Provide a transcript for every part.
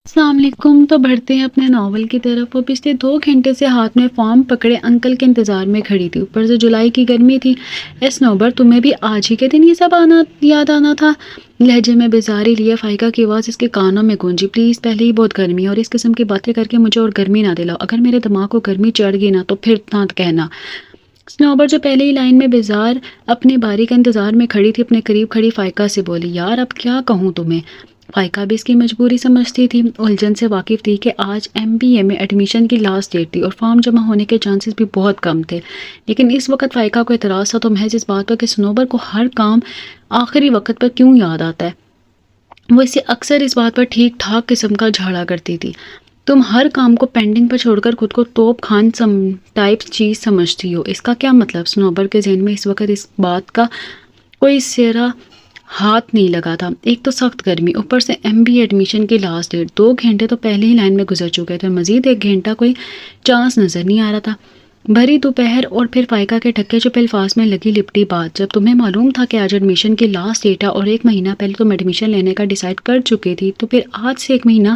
السلام علیکم۔ تو بڑھتے ہیں اپنے ناول کی طرف۔ وہ پچھلے 2 گھنٹے سے ہاتھ میں فارم پکڑے انکل کے انتظار میں کھڑی تھی۔ اوپر سے جولائی کی گرمی تھی۔ اے سنوبر، تمہیں بھی آج ہی کے دن یہ سب یاد آنا تھا؟ لہجے میں بیزاری لیے فائقہ کی آواز اس کے کانوں میں گونجی۔ پلیز، پہلے ہی بہت گرمی ہے اور اس قسم کی باتیں کر کے مجھے اور گرمی نہ دلاؤ۔ اگر میرے دماغ کو گرمی چڑھ گئی نا تو پھر نہ کہنا۔ سنوبر، جو پہلے ہی لائن میں بیزار اپنی باری کا انتظار میں کھڑی تھی، اپنے قریب کھڑی فائقہ سے بولی، یار اب کیا کہوں تمہیں؟ فائقہ بھی اس کی مجبوری سمجھتی تھی، الجھن سے واقف تھی کہ آج MBA میں ایڈمیشن کی لاسٹ ڈیٹ تھی اور فارم جمع ہونے کے چانسز بھی بہت کم تھے۔ لیکن اس وقت فائقہ کو اعتراض تھا تو محض اس بات پر کہ سنوبر کو ہر کام آخری وقت پر کیوں یاد آتا ہے۔ وہ اسے اکثر اس بات پر ٹھیک ٹھاک قسم کا جھاڑا کرتی تھی۔ تم ہر کام کو پینڈنگ پر چھوڑ کر خود کو توپ خان ٹائپ چیز سمجھتی ہو، اس کا کیا مطلب؟ سنوبر کے ذہن میں اس وقت اس بات کا کوئی سیرا ہاتھ نہیں لگا تھا۔ ایک تو سخت گرمی، اوپر سے MBA ایڈمیشن کی لاسٹ ڈیٹ، 2 گھنٹے تو پہلے ہی لائن میں گزر چکے تھے، مزید 1 گھنٹہ کوئی چانس نظر نہیں آ رہا تھا۔ بھری دوپہر اور پھر فائقہ کے ٹھکے چپے الفاظ میں لگی لپٹی بات، جب تمہیں معلوم تھا کہ آج ایڈمیشن کی لاسٹ ڈیٹ ہے اور 1 مہینہ پہلے تم ایڈمیشن لینے کا ڈیسائیڈ کر چکی تھی، تو پھر آج سے 1 مہینہ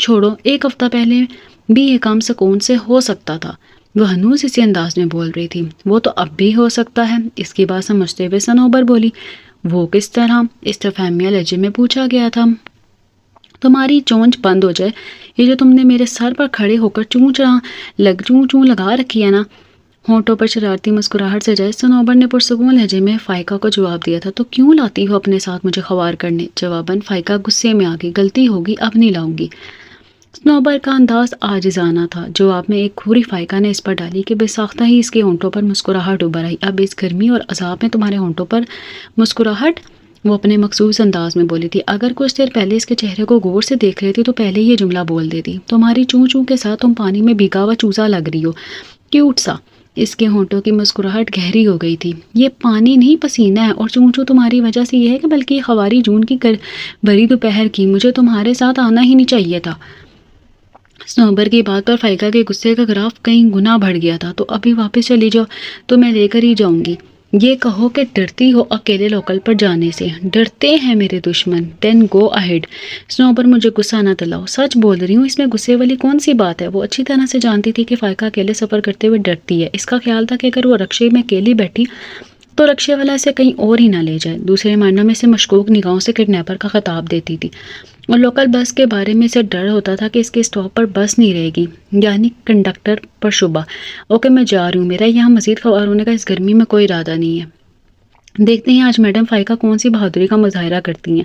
چھوڑو 1 ہفتہ پہلے بھی یہ کام سکون سے ہو سکتا تھا۔ وہ ہنوز اسی انداز میں بول رہی تھی۔ وہ تو اب بھی ہو سکتا ہے، اس کی بات سمجھتے ہوئے سنوبر بولی۔ وہ کس طرح؟ استفہامیہ لہجے میں پوچھا گیا تھا۔ تمہاری چونچ بند ہو جائے، یہ جو تم نے میرے سر پر کھڑے ہو کر چوں چوں لگا رکھی ہے نا۔ ہونٹوں پر شرارتی مسکراہٹ سے جائے سنوبر نے پرسکون لہجے میں فائقہ کو جواب دیا تھا، تو کیوں لاتی ہو اپنے ساتھ مجھے خوار کرنے؟ جواباً فائقہ غصے میں آگئی، غلطی ہوگی، اب نہیں لاؤں گی۔ سنوبر کا انداز عاجزانہ تھا۔ جواب میں ایک گھوری فائقہ نے اس پر ڈالی کہ بے ساختہ ہی اس کے ہونٹوں پر مسکراہٹ ابھر آئی۔ اب اس گرمی اور عذاب میں تمہارے ہونٹوں پر مسکراہٹ؟ وہ اپنے مخصوص انداز میں بولی تھی۔ اگر کچھ دیر پہلے اس کے چہرے کو غور سے دیکھ لیتی تو پہلے یہ جملہ بول دیتی، تمہاری چوں چوں کے ساتھ تم پانی میں بھیگا ہوا چوزا لگ رہی ہو، کیوٹ سا۔ اس کے ہونٹوں کی مسکراہٹ گہری ہو گئی تھی۔ یہ پانی نہیں، پسینہ ہے، اور چوں چوں تمہاری وجہ سے یہ ہے کہ بلکہ یہ خواری جون کی بھری دوپہر کی، مجھے تمہارے ساتھ آنا ہی نہیں چاہیے تھا۔ سنوبر کی بات پر فائقہ کے غصے کا گراف کئی گنا بڑھ گیا تھا۔ تو ابھی واپس چلی جاؤ تو میں لے کر ہی جاؤں گی۔ یہ کہو کہ ڈرتی ہو اکیلے لوکل پر جانے سے؟ ڈرتے ہیں میرے دشمن؟ دین گو اہیڈ۔ سنوبر، مجھے غصہ نہ دلاؤ، سچ بول رہی ہوں، اس میں غصے والی کون سی بات ہے؟ وہ اچھی طرح سے جانتی تھی کہ فائقہ اکیلے سفر کرتے ہوئے ڈرتی ہے۔ اس کا خیال تھا کہ اگر وہ رکشے میں اکیلی بیٹھی تو رکشے والا اسے کہیں اور ہی نہ لے جائے۔ دوسرے معنوں میں اسے مشکوک نگاہوں سے کڈنیپر کا خطاب دیتی تھی، اور لوکل بس کے بارے میں اسے ڈر ہوتا تھا کہ اس کے اسٹاپ پر بس نہیں رہے گی، یعنی کنڈکٹر پر شبہ۔ اوکے، میں جا رہی ہوں، میرا یہاں مزید خوار ہونے کا اس گرمی میں کوئی ارادہ نہیں ہے۔ دیکھتے ہیں آج میڈم فائقہ کون سی بہادری کا مظاہرہ کرتی ہیں۔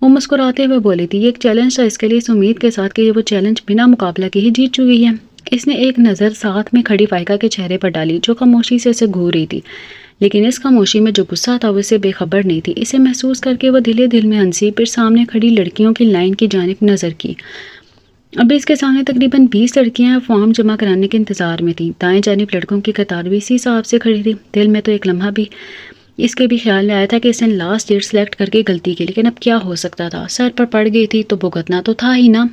وہ مسکراتے ہوئے بولی تھی۔ یہ ایک چیلنج تھا، اس کے لیے اس امید کے ساتھ کہ وہ چیلنج بنا مقابلہ کے ہی جیت چکی ہے۔ اس نے ایک نظر ساتھ میں کھڑی فائقہ کے چہرے پر ڈالی، جو خاموشی سے اسے گھور رہی تھی، لیکن اس خاموشی میں جو غصہ تھا وہ اسے بے خبر نہیں تھی۔ اسے محسوس کر کے وہ دل دل میں ہنسی، پھر سامنے کھڑی لڑکیوں کی لائن کی جانب نظر کی۔ ابھی اس کے سامنے تقریباً 20 لڑکیاں فارم جمع کرانے کے انتظار میں تھیں۔ دائیں جانب لڑکوں کی قطار بھی اسی حساب سے کھڑی تھی۔ دل میں تو ایک لمحہ بھی اس کے بھی خیال میں آیا تھا کہ اس نے لاسٹ ڈیٹ سلیکٹ کر کے غلطی کی، لیکن اب کیا ہو سکتا تھا؟ سر پر پڑ گئی تھی تو بھگتنا تو تھا ہی نا۔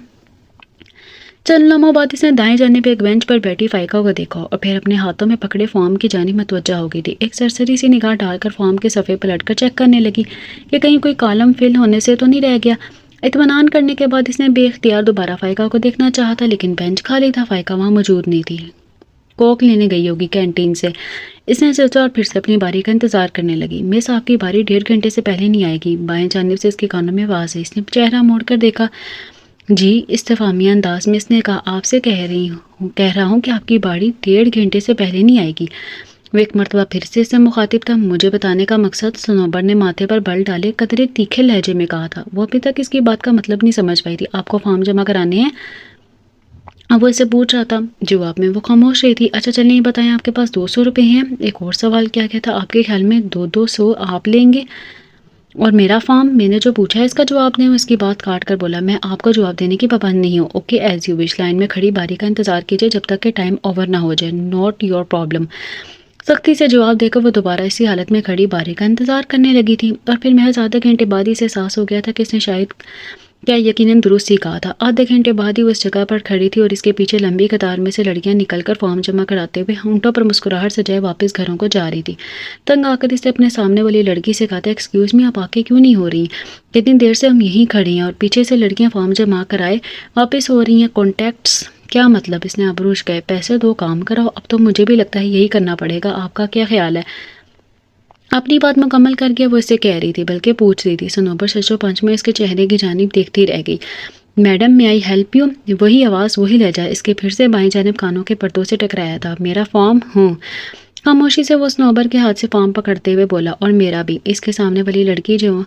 چند لمحوں بعد اس نے دائیں جانب ایک بینچ پر بیٹھی فائقہ کو دیکھا اور پھر اپنے ہاتھوں میں پکڑے فارم کی جانب متوجہ ہو گئی تھی۔ ایک سرسری سی نگاہ ڈال کر فارم کے صفحے پلٹ کر چیک کرنے لگی کہ کہیں کوئی کالم فل ہونے سے تو نہیں رہ گیا۔ اطمینان کرنے کے بعد اس نے بے اختیار دوبارہ فائقہ کو دیکھنا چاہا تھا، لیکن بینچ خالی تھا، فائقہ وہاں موجود نہیں تھی۔ کوک لینے گئی ہوگی کینٹین سے، اس نے سوچا اور پھر سے اپنی باری کا انتظار کرنے لگی۔ مس، آپ کی باری 1.5 گھنٹے سے پہلے نہیں آئے گی، بائیں جانب سے اس کے کانوں میں آواز ہے۔ اس نے چہرہ موڑ کر دیکھا۔ جی، استفہامیہ انداز میں اس نے کہا، آپ سے کہہ رہا ہوں کہ آپ کی باری 1.5 گھنٹے سے پہلے نہیں آئے گی۔ وہ ایک مرتبہ پھر سے اس سے مخاطب تھا۔ مجھے بتانے کا مقصد، سنوبر نے ماتھے پر بل ڈالے قدرے تیکھے لہجے میں کہا تھا۔ وہ ابھی تک اس کی بات کا مطلب نہیں سمجھ پائی تھی۔ آپ کو فارم جمع کرانے ہیں؟ اب وہ اسے پوچھ رہا تھا، جواب میں وہ خاموش رہی تھی۔ اچھا چلیں، یہ بتائیں، آپ کے پاس 200 روپے ہیں؟ ایک اور سوال کیا تھا، آپ کے خیال میں 200 آپ لیں گے؟ اور میرا فارم؟ میں نے جو پوچھا ہے اس کا جواب دیں۔ اس کی بات کاٹ کر بولا، میں آپ کو جواب دینے کی پابند نہیں ہوں۔ Okay, as you wish, line میں کھڑی باری کا انتظار کیجیے جب تک کہ ٹائم اوور نہ ہو جائے، ناٹ یور پرابلم۔ سختی سے جواب دے کر وہ دوبارہ اسی حالت میں کھڑی باری کا انتظار کرنے لگی تھی، اور پھر محض آدھے گھنٹے بعد ہی اسے احساس ہو گیا تھا کہ اس نے شاید کیا یقیناً درست ہی کہا تھا۔ آدھے گھنٹے بعد ہی وہ اس جگہ پر کھڑی تھی اور اس کے پیچھے لمبی قطار میں سے لڑکیاں نکل کر فارم جمع کراتے ہوئے ہونٹوں پر مسکراہٹ سجائے واپس گھروں کو جا رہی تھی۔ تنگ آ کر اس نے اپنے سامنے والی لڑکی سے کہا تھا، ایکسکیوز می، آپ آگے کیوں نہیں ہو رہی؟ کتنی دیر سے ہم یہیں کھڑے ہیں اور پیچھے سے لڑکیاں فارم جمع کرائے واپس ہو رہی ہیں۔ کانٹیکٹس کیا مطلب؟ اس نے ابروش گئے، پیسے دو کام کراؤ۔ اب تو مجھے بھی لگتا ہے یہی کرنا پڑے گا، آپ کا کیا خیال ہے؟ اپنی بات مکمل کر کے وہ اسے کہہ رہی تھی بلکہ پوچھ رہی تھی۔ صنوبر شش و پنج میں اس کے چہرے کی جانب دیکھتی رہ گئی۔ میڈم میں آئی ہیلپ یو؟ وہی آواز، وہی لہجہ اس کے پھر سے بائیں جانب کانوں کے پردوں سے ٹکرایا تھا۔ میرا فارم؟ ہوں۔ خاموشی سے وہ صنوبر کے ہاتھ سے فارم پکڑتے ہوئے بولا، اور میرا بھی۔ اس کے سامنے والی لڑکی جو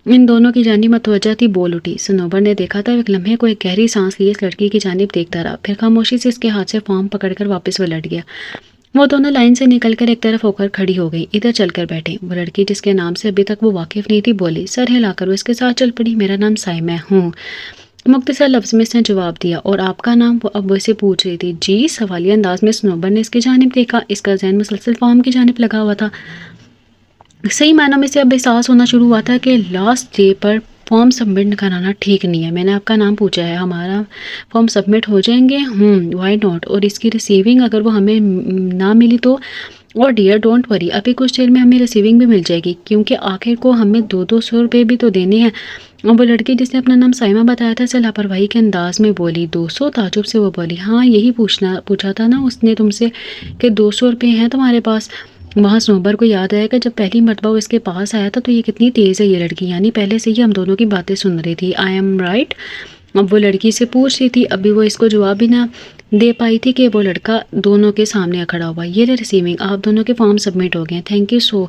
ان دونوں کی جانب متوجہ تھی بول اٹھی۔ صنوبر نے دیکھا تھا، ایک لمحے کو ایک گہری سانس لیے اس لڑکی کی جانب دیکھتا رہا، پھر خاموشی سے اس کے ہاتھ سے فارم پکڑ کر واپس الٹ گیا۔ وہ دونوں لائن سے نکل کر ایک طرف ہو کر کھڑی ہو گئی۔ ادھر چل کر بیٹھے۔ وہ لڑکی جس کے نام سے ابھی تک وہ واقف نہیں تھی بولی۔ سر ہلا کر وہ اس کے ساتھ چل پڑی۔ میرا نام سائمہ ہوں، مختصر لفظ میں اس نے جواب دیا۔ اور آپ کا نام؟ وہ اب وہ اسے پوچھ رہی تھی۔ جی، سوالیہ انداز میں صنوبر نے اس کی جانب دیکھا۔ اس کا ذہن مسلسل فارم کی جانب لگا ہوا تھا۔ صحیح معنوں میں سے اب احساس ہونا شروع ہوا تھا کہ لاسٹ ڈے پر فارم سبمٹ کرانا ٹھیک نہیں ہے۔ میں نے آپ کا نام پوچھا ہے، ہمارا فارم سبمٹ ہو جائیں گے؟ Why not? اور اس کی ریسیونگ اگر وہ ہمیں نہ ملی تو؟ اور ڈیئر ڈونٹ وری، ابھی کچھ دیر میں ہمیں ریسیونگ بھی مل جائے گی، کیونکہ آخر کو ہمیں 200 روپے بھی تو دینے ہیں۔ اور وہ لڑکی جس نے اپنا نام سائمہ بتایا تھا، سے لاپرواہی کے انداز میں بولی۔ 200؟ تعجب سے وہ بولی، ہاں یہی پوچھا تھا نا اس نے تم سے کہ 200 روپے ہیں تمہارے پاس؟ وہاں صنوبر کو یاد آیا کہ جب پہلی مرتبہ وہ اس کے پاس آیا تھا تو یہ کتنی تیز ہے یہ لڑکی، یعنی پہلے سے ہی ہم دونوں کی باتیں سن رہی تھی۔ I am right? اب وہ لڑکی سے پوچھ رہی تھی، ابھی وہ اس کو جواب بھی نہ دے پائی تھی کہ وہ لڑکا دونوں کے سامنے کھڑا ہوا۔ یہ لے ریسیونگ، آپ دونوں کے فارم سبمٹ ہو گئے ہیں، تھینک یو سو،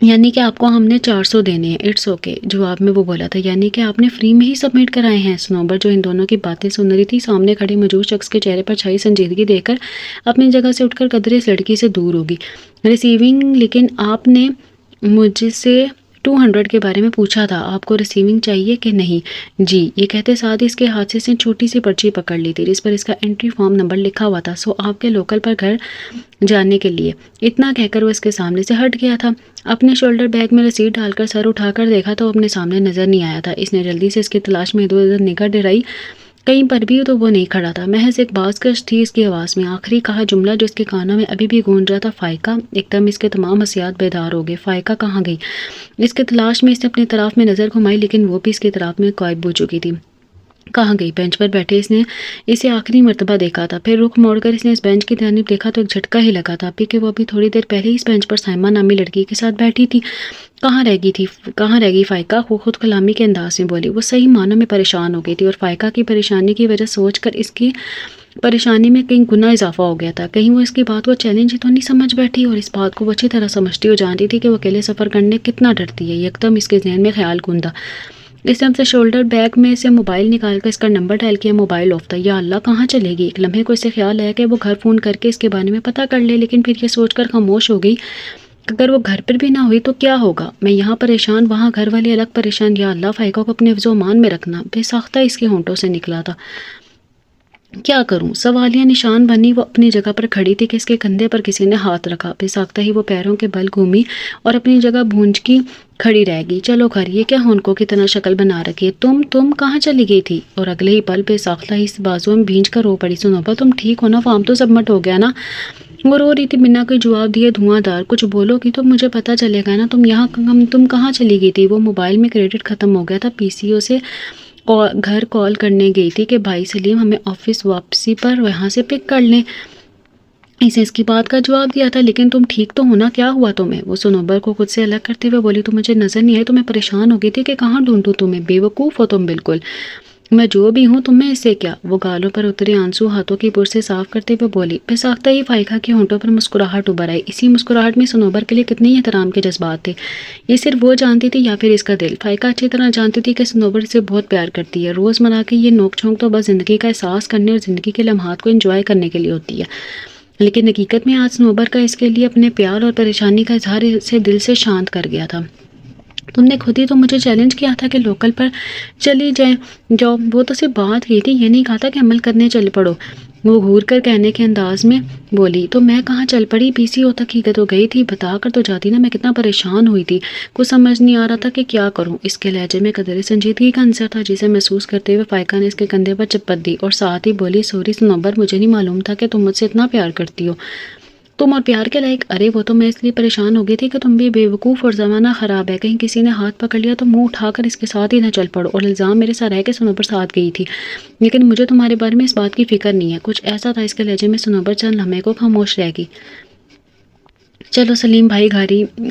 یعنی کہ آپ کو ہم نے 400 دینے ہیں۔ اٹس اوکے، جواب میں وہ بولا تھا، یعنی کہ آپ نے فری میں ہی سبمٹ کرائے ہیں۔ صنوبر جو ان دونوں کی باتیں سن رہی تھی، سامنے کھڑے موجود شخص کے چہرے پر چھائی سنجیدگی دیکھ کر اپنی جگہ سے اٹھ کر قدرے اس لڑکی سے دور ہوگی۔ ریسیونگ؟ لیکن آپ نے مجھ سے 200 کے بارے میں پوچھا تھا، آپ کو ریسیونگ چاہیے کہ نہیں؟ جی، یہ کہتے ساتھ اس کے ہاتھ سے اس نے چھوٹی سی پرچی پکڑ لی تھی جس پر اس کا انٹری فارم نمبر لکھا ہوا تھا۔ سو آپ کے لوکل پر گھر جانے کے لیے۔ اتنا کہہ کر وہ اس کے سامنے سے ہٹ گیا تھا۔ اپنے شولڈر بیگ میں رسید ڈال کر سر اٹھا کر دیکھا تو اپنے سامنے نظر نہیں آیا تھا۔ اس نے جلدی سے اس کی تلاش میں ادھر ادھر نگاہ ڈرائی، کہیں پر بھی تو وہ نہیں کھڑا تھا، محض ایک بازگشت تھی اس کی آواز میں۔ آخری کہا جملہ جو اس کے کانوں میں ابھی بھی گونج رہا تھا، فائقہ۔ ایک دم اس کے تمام حسیات بیدار ہو گئے۔ فائقہ کہاں گئی؟ اس کے تلاش میں اس نے اپنی طرف میں نظر گھمائی، لیکن وہ بھی اس کی طرف میں غائب ہو چکی تھی۔ کہاں گئی؟ بینچ پر بیٹھے اس نے اسے آخری مرتبہ دیکھا تھا، پھر رخ موڑ کر اس نے اس بینچ کی جانب دیکھا تو ایک جھٹکا ہی لگا تھا کہ وہ ابھی تھوڑی دیر پہلے ہی اس بینچ پر سائمہ نامی لڑکی کے ساتھ بیٹھی تھی۔ کہاں رہ گئی فائقہ؟ خود کلامی کے انداز میں بولی۔ وہ صحیح معنوں میں پریشان ہو گئی تھی اور فائقہ کی پریشانی کی وجہ سوچ کر اس کی پریشانی میں کئی گنا اضافہ ہو گیا تھا۔ کہیں وہ اس کی بات کو چیلنج ہی تو نہیں سمجھ بیٹھی، اور اس بات کو وہ اچھی طرح سمجھتی اور جانتی تھی کہ وہ اکیلے سفر کرنے کتنا ڈرتی ہے۔ یکدم اس کے ذہن میں خیال گوندا۔ اس نے اپنے شولڈر بیگ میں سے موبائل نکال کر اس کا نمبر ڈائل کیا۔ موبائل آف تھا۔ یا اللہ، کہاں چلے گی؟ ایک لمحے کو اسے خیال آیا کہ وہ گھر فون کر کے اس کے بارے میں پتہ کر لے، لیکن پھر یہ سوچ کر خاموش ہو گئی، اگر وہ گھر پر بھی نہ ہوئی تو کیا ہوگا؟ میں یہاں پریشان، وہاں گھر والے الگ پریشان۔ یا اللہ، فائقہ کو اپنے حفظ و امان میں رکھنا۔ بے ساختہ اس کے ہونٹوں سے نکلا تھا۔ کیا کروں؟ سوالیہ نشان بنی وہ اپنی جگہ پر کھڑی تھی کہ اس کے کندھے پر کسی نے ہاتھ رکھا۔ بے ساختہ ہی وہ پیروں کے بل گھومی اور اپنی جگہ بھونج کی کھڑی رہ گئی۔ چلو گھر، یہ کیا ہونکوں کی طرح شکل بنا رکھی ہے؟ تم کہاں چلی گئی تھی؟ اور اگلے ہی پل بے ساختہ ہی اس بازو میں بھینج کر رو پڑی۔ صنوبر، تم ٹھیک ہو نا؟ فارم تو سبمٹ ہو گیا نا؟ وہ رو رہی تھی بنا کوئی جواب دیے دھواں دار۔ کچھ بولو گی تو مجھے پتہ چلے گا نا تم کہاں چلی گئی تھی؟ وہ موبائل میں کریڈٹ ختم ہو گیا تھا، پی سی او سے گھر کال کرنے گئی تھی کہ بھائی سلیم ہمیں آفس واپسی پر وہاں سے پک کر لیں۔ اسے اس کی بات کا جواب دیا تھا، لیکن تم ٹھیک تو ہونا؟ کیا ہوا تمہیں؟ وہ صنوبر کو خود سے الگ کرتے ہوئے بولی۔ تو مجھے نظر نہیں آئی تو میں پریشان ہو گئی تھی کہ کہاں ڈھونڈوں تمہیں۔ بے وقوف ہو تم بالکل، میں جو بھی ہوں تمہیں اس سے کیا؟ وہ گالوں پر اترے آنسو ہاتھوں کی پور سے صاف کرتے ہوئے بولی۔ بے ساختہ ہی فائقہ کے ہونٹوں پر مسکراہٹ ابھر آئی۔ اسی مسکراہٹ میں صنوبر کے لیے کتنے ہی احترام کے جذبات تھے، یہ صرف وہ جانتی تھی یا پھر اس کا دل؟ فائقہ اچھی طرح جانتی تھی کہ صنوبر سے بہت پیار کرتی ہے۔ روزمرہ کی یہ نوک جھونک تو بس زندگی کا احساس کرنے اور زندگی کے لمحات کو انجوائے کرنے کے لیے ہوتی ہے، لیکن حقیقت میں آج صنوبر کا اس کے لیے اپنے پیار اور پریشانی کا اظہار اسے دل سے شانت کر گیا تھا۔ تم نے خود ہی تو مجھے چیلنج کیا تھا کہ لوکل پر چلی جاؤ، وہ تو صرف بات کی تھی، یہ نہیں کہا تھا کہ عمل کرنے چل پڑو۔ وہ گھور کر کہنے کے انداز میں بولی، تو میں کہاں چل پڑی، PCO تک ہی تو گئی تھی، بتا کر تو جاتی نا، میں کتنا پریشان ہوئی تھی، کچھ سمجھ نہیں آ رہا تھا کہ کیا کروں۔ اس کے لہجے میں قدر سنجیدگی کا عنصر تھا جسے محسوس کرتے ہوئے فائقہ نے اس کے کندھے پر چپت دی اور ساتھ ہی بولی، سوری صنوبر، مجھے نہیں معلوم تھا کہ تم مجھ سے اتنا پیار کرتی ہو، تم اور پیار کے لائق۔ ارے وہ تو میں اس لیے پریشان ہو گئی تھی کہ تم بھی بے وقوف اور زمانہ خراب ہے، کہیں کسی نے ہاتھ پکڑ لیا تو منہ اٹھا کر اس کے ساتھ ہی نہ چل پڑو، اور الزام میرے ساتھ ہے کہ صنوبر ساتھ گئی تھی، لیکن مجھے تمہارے بارے میں اس بات کی فکر نہیں ہے۔ کچھ ایسا تھا اس کے لہجے میں۔ صنوبر چند لمحے کو خاموش رہ گئی۔ چلو سلیم بھائی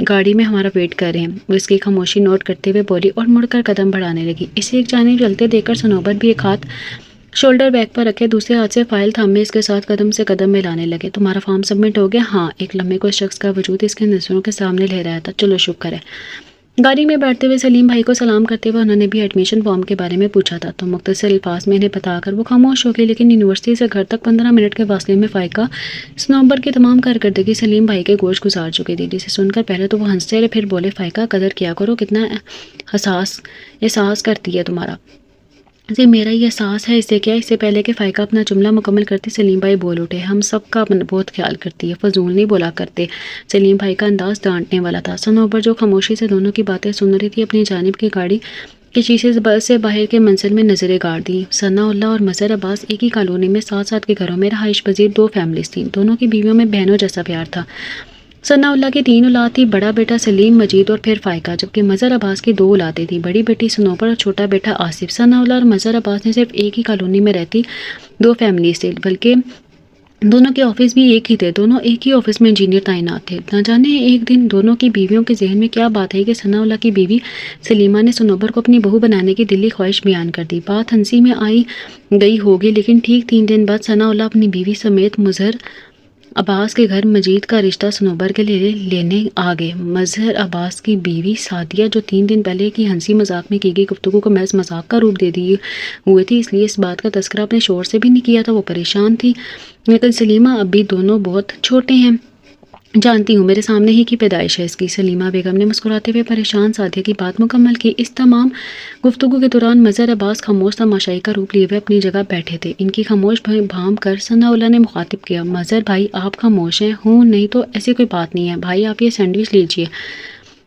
گاڑی میں ہمارا ویٹ کر رہے ہیں، وہ اس کی خاموشی نوٹ کرتے ہوئے بولی اور مڑ کر قدم بڑھانے لگی۔ اسے ایک جانب چلتے دیکھ کر صنوبر بھی ایک ہاتھ شولڈر بیگ پر رکھے دوسرے ہاتھ سے فائل تھامے اس کے ساتھ قدم سے قدم ملانے لگے۔ تمہارا فارم سبمٹ ہو گیا؟ ہاں۔ ایک لمحے کو اس شخص کا وجود اس کے نظروں کے سامنے لہرایا تھا۔ چلو شکر ہے۔ گاڑی میں بیٹھتے ہوئے سلیم بھائی کو سلام کرتے ہوئے انہوں نے بھی ایڈمیشن فارم کے بارے میں پوچھا تھا، تو مختصر الفاظ میں انہیں بتا کر وہ خاموش ہو گئی، لیکن یونیورسٹی سے گھر تک 15 منٹ کے فاصلے میں فائقہ صنوبر کی تمام کارکردگی سلیم بھائی کے گوش گزار چکی تھی، جسے سن کر پہلے تو وہ ہنستے رہے، پھر بولے، فائقہ قدر کیا کرو، کتنا احساس کرتی ہے تمہارا۔ جی میرا یہ احساس ہے، اسے کیا؟ اس سے پہلے کہ فائقہ اپنا جملہ مکمل کرتی سلیم بھائی بول اٹھے، ہم سب کا بہت خیال کرتی ہے، فضول نہیں بولا کرتے۔ سلیم بھائی کا انداز ڈانٹنے والا تھا۔ صنوبر جو خاموشی سے دونوں کی باتیں سن رہی تھی، اپنی جانب کی گاڑی کے شیشے سے باہر کے منظر میں نظریں گاڑ دیں۔ ثناء اللہ اور مظہر عباس ایک ہی کالونی میں ساتھ ساتھ کے گھروں میں رہائش پذیر 2 فیملیز تھیں، دونوں کی بیویوں میں بہنوں جیسا پیار تھا۔ ثناء اللہ کی 3 اولاد تھی، بڑا بیٹا سلیم، مجید اور پھر فائقہ، جبکہ مظہر عباس کی 2 اولادیں تھیں، بڑی بیٹی صنوبر اور چھوٹا بیٹا آصف۔ ثناء اللہ اور مظہر عباس نے صرف ایک ہی کالونی میں رہتی 2 فیملیز تھے، بلکہ دونوں کے آفس بھی ایک ہی تھے، دونوں ایک ہی آفس میں انجینئر تعینات تھے۔ نہ جانے ایک دن دونوں کی بیویوں کے ذہن میں کیا بات ہے کہ ثناء اللہ کی بیوی سلیمہ نے صنوبر کو اپنی بہو بنانے کی دلی خواہش بیان کر دی۔ بات ہنسی میں آئی گئی ہوگی، لیکن ٹھیک 3 دن بعد ثناء اللہ اپنی بیوی سمیت مظہر عباس کے گھر مجید کا رشتہ صنوبر کے لیے لینے آ گئے۔ مظہر عباس کی بیوی سعدیہ، جو 3 دن پہلے کی ہنسی مذاق میں کی گئی گفتگو کو محض مذاق کا روپ دے دی ہوئے تھی، اس لیے اس بات کا تذکرہ اپنے شوہر سے بھی نہیں کیا تھا۔ وہ پریشان تھی، لیکن سلیمہ ابھی دونوں بہت چھوٹے ہیں، جانتی ہوں، میرے سامنے ہی کی پیدائش ہے اس کی۔ سلیمہ بیگم نے مسکراتے ہوئے پریشان سعدیہ کی بات مکمل کی۔ اس تمام گفتگو کے دوران مظہر عباس خاموش تماشائی کا روپ لیے ہوئے اپنی جگہ بیٹھے تھے۔ ان کی خاموش بھام کر ثناء اللہ نے مخاطب کیا، مظہر بھائی آپ خاموش ہیں؟ ہوں نہیں تو ایسی کوئی بات نہیں ہے، بھائی آپ یہ سینڈوچ لیجئے۔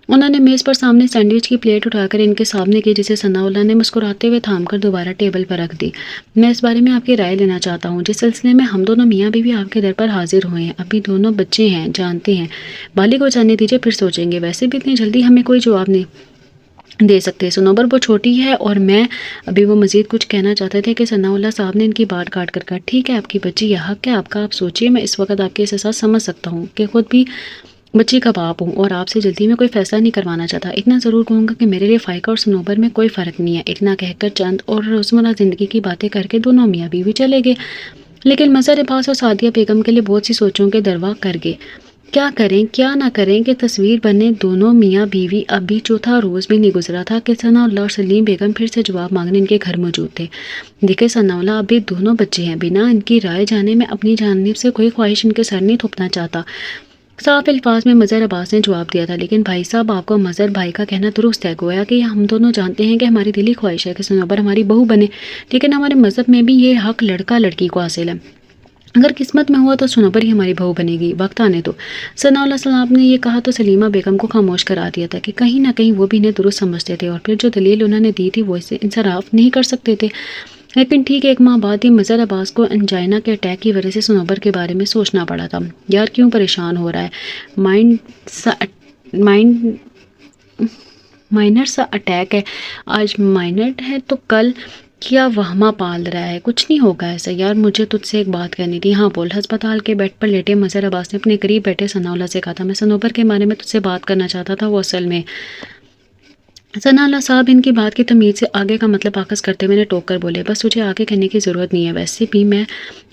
انہوں نے میز پر سامنے سینڈوچ کی پلیٹ اٹھا کر ان کے سامنے کی، جسے ثناء اللہ نے مسکراتے ہوئے تھام کر دوبارہ ٹیبل پر رکھ دی۔ میں اس بارے میں آپ کی رائے لینا چاہتا ہوں، جس سلسلے میں ہم دونوں میاں بیوی آپ کے در پر حاضر ہوئے ہیں۔ ابھی دونوں بچے ہیں، جانتے ہیں، بالغ ہو جانے دیجیے پھر سوچیں گے۔ ویسے بھی اتنی جلدی ہمیں کوئی جواب نہیں دے سکتے، صنوبر وہ چھوٹی ہے اور میں ابھی وہ مزید کچھ کہنا چاہتے تھے کہ ثناء اللہ صاحب نے ان کی بات کاٹ کر کہا، ٹھیک ہے آپ کی بچی، یہ حق ہے آپ کا، آپ سوچیے، میں اس وقت آپ کے احساسات سمجھ سکتا ہوں کہ خود بھی بچی کا باپ ہوں اور آپ سے جلدی میں کوئی فیصلہ نہیں کروانا چاہتا۔ اتنا ضرور کہوں گا کہ میرے لیے فائقہ اور صنوبر میں کوئی فرق نہیں ہے۔ اتنا کہہ کر چند اور روزمرہ زندگی کی باتیں کر کے دونوں میاں بیوی چلے گئے، لیکن مظہر عباس اور سعدیہ بیگم کے لیے بہت سی سوچوں کے دروا کر گئے، کیا کریں کیا نہ کریں کہ تصویر بنے دونوں میاں بیوی۔ ابھی چوتھا روز بھی نہیں گزرا تھا کہ ثناء اللہ اور سلیم بیگم پھر سے جواب مانگنے ان کے گھر موجود تھے۔ دیکھیں ثناء اللہ، ابھی دونوں بچے ہیں، بنا ان کی رائے جانے میں اپنی جانب سے کوئی خواہش ان کے سر نہیں تھوپنا چاہتا، صاف الفاظ میں مظہر عباس نے جواب دیا تھا۔ لیکن بھائی صاحب آپ کو مظہر بھائی کا کہنا درست ہے، گویا کہ ہم دونوں جانتے ہیں کہ ہماری دلی خواہش ہے کہ صنوبر ہماری بہو بنے، لیکن ہمارے مذہب میں بھی یہ حق لڑکا لڑکی کو حاصل ہے، اگر قسمت میں ہوا تو صنوبر ہی ہماری بہو بنے گی، وقت آنے دو۔ ثناء اللہ صاحب نے یہ کہا تو سلیمہ بیگم کو خاموش کرا دیا تھا کہ کہیں نہ کہیں وہ بھی انہیں درست سمجھتے تھے، اور پھر جو دلیل انہوں نے دی تھی وہ اسے انصراف نہیں کر سکتے تھے۔ لیکن ٹھیک 1 ماہ بعد ہی مظہر عباس کو انجائنا کے اٹیک کی وجہ سے صنوبر کے بارے میں سوچنا پڑا تھا۔ یار کیوں پریشان ہو رہا ہے؟ مائنر سا اٹیک ہے، آج مائنر ہے تو کل کیا وہمہ پال رہا ہے؟ کچھ نہیں ہوگا ایسا یار، مجھے تجھ سے ایک بات کرنی تھی۔ ہاں بول۔ ہسپتال کے بیڈ پر لیٹے مظہر عباس نے اپنے قریب بیٹھے ثناء اللہ سے کہا تھا، میں صنوبر کے بارے میں تجھ سے بات کرنا چاہتا تھا، وہ اصل میں۔ ثناء اللہ صاحب ان کی بات کی تمیز سے آگے کا مطلب آغاز کرتے ہوئے ٹوک کر بولے، بس تجھے آگے کہنے کی ضرورت نہیں ہے، ویسے بھی میں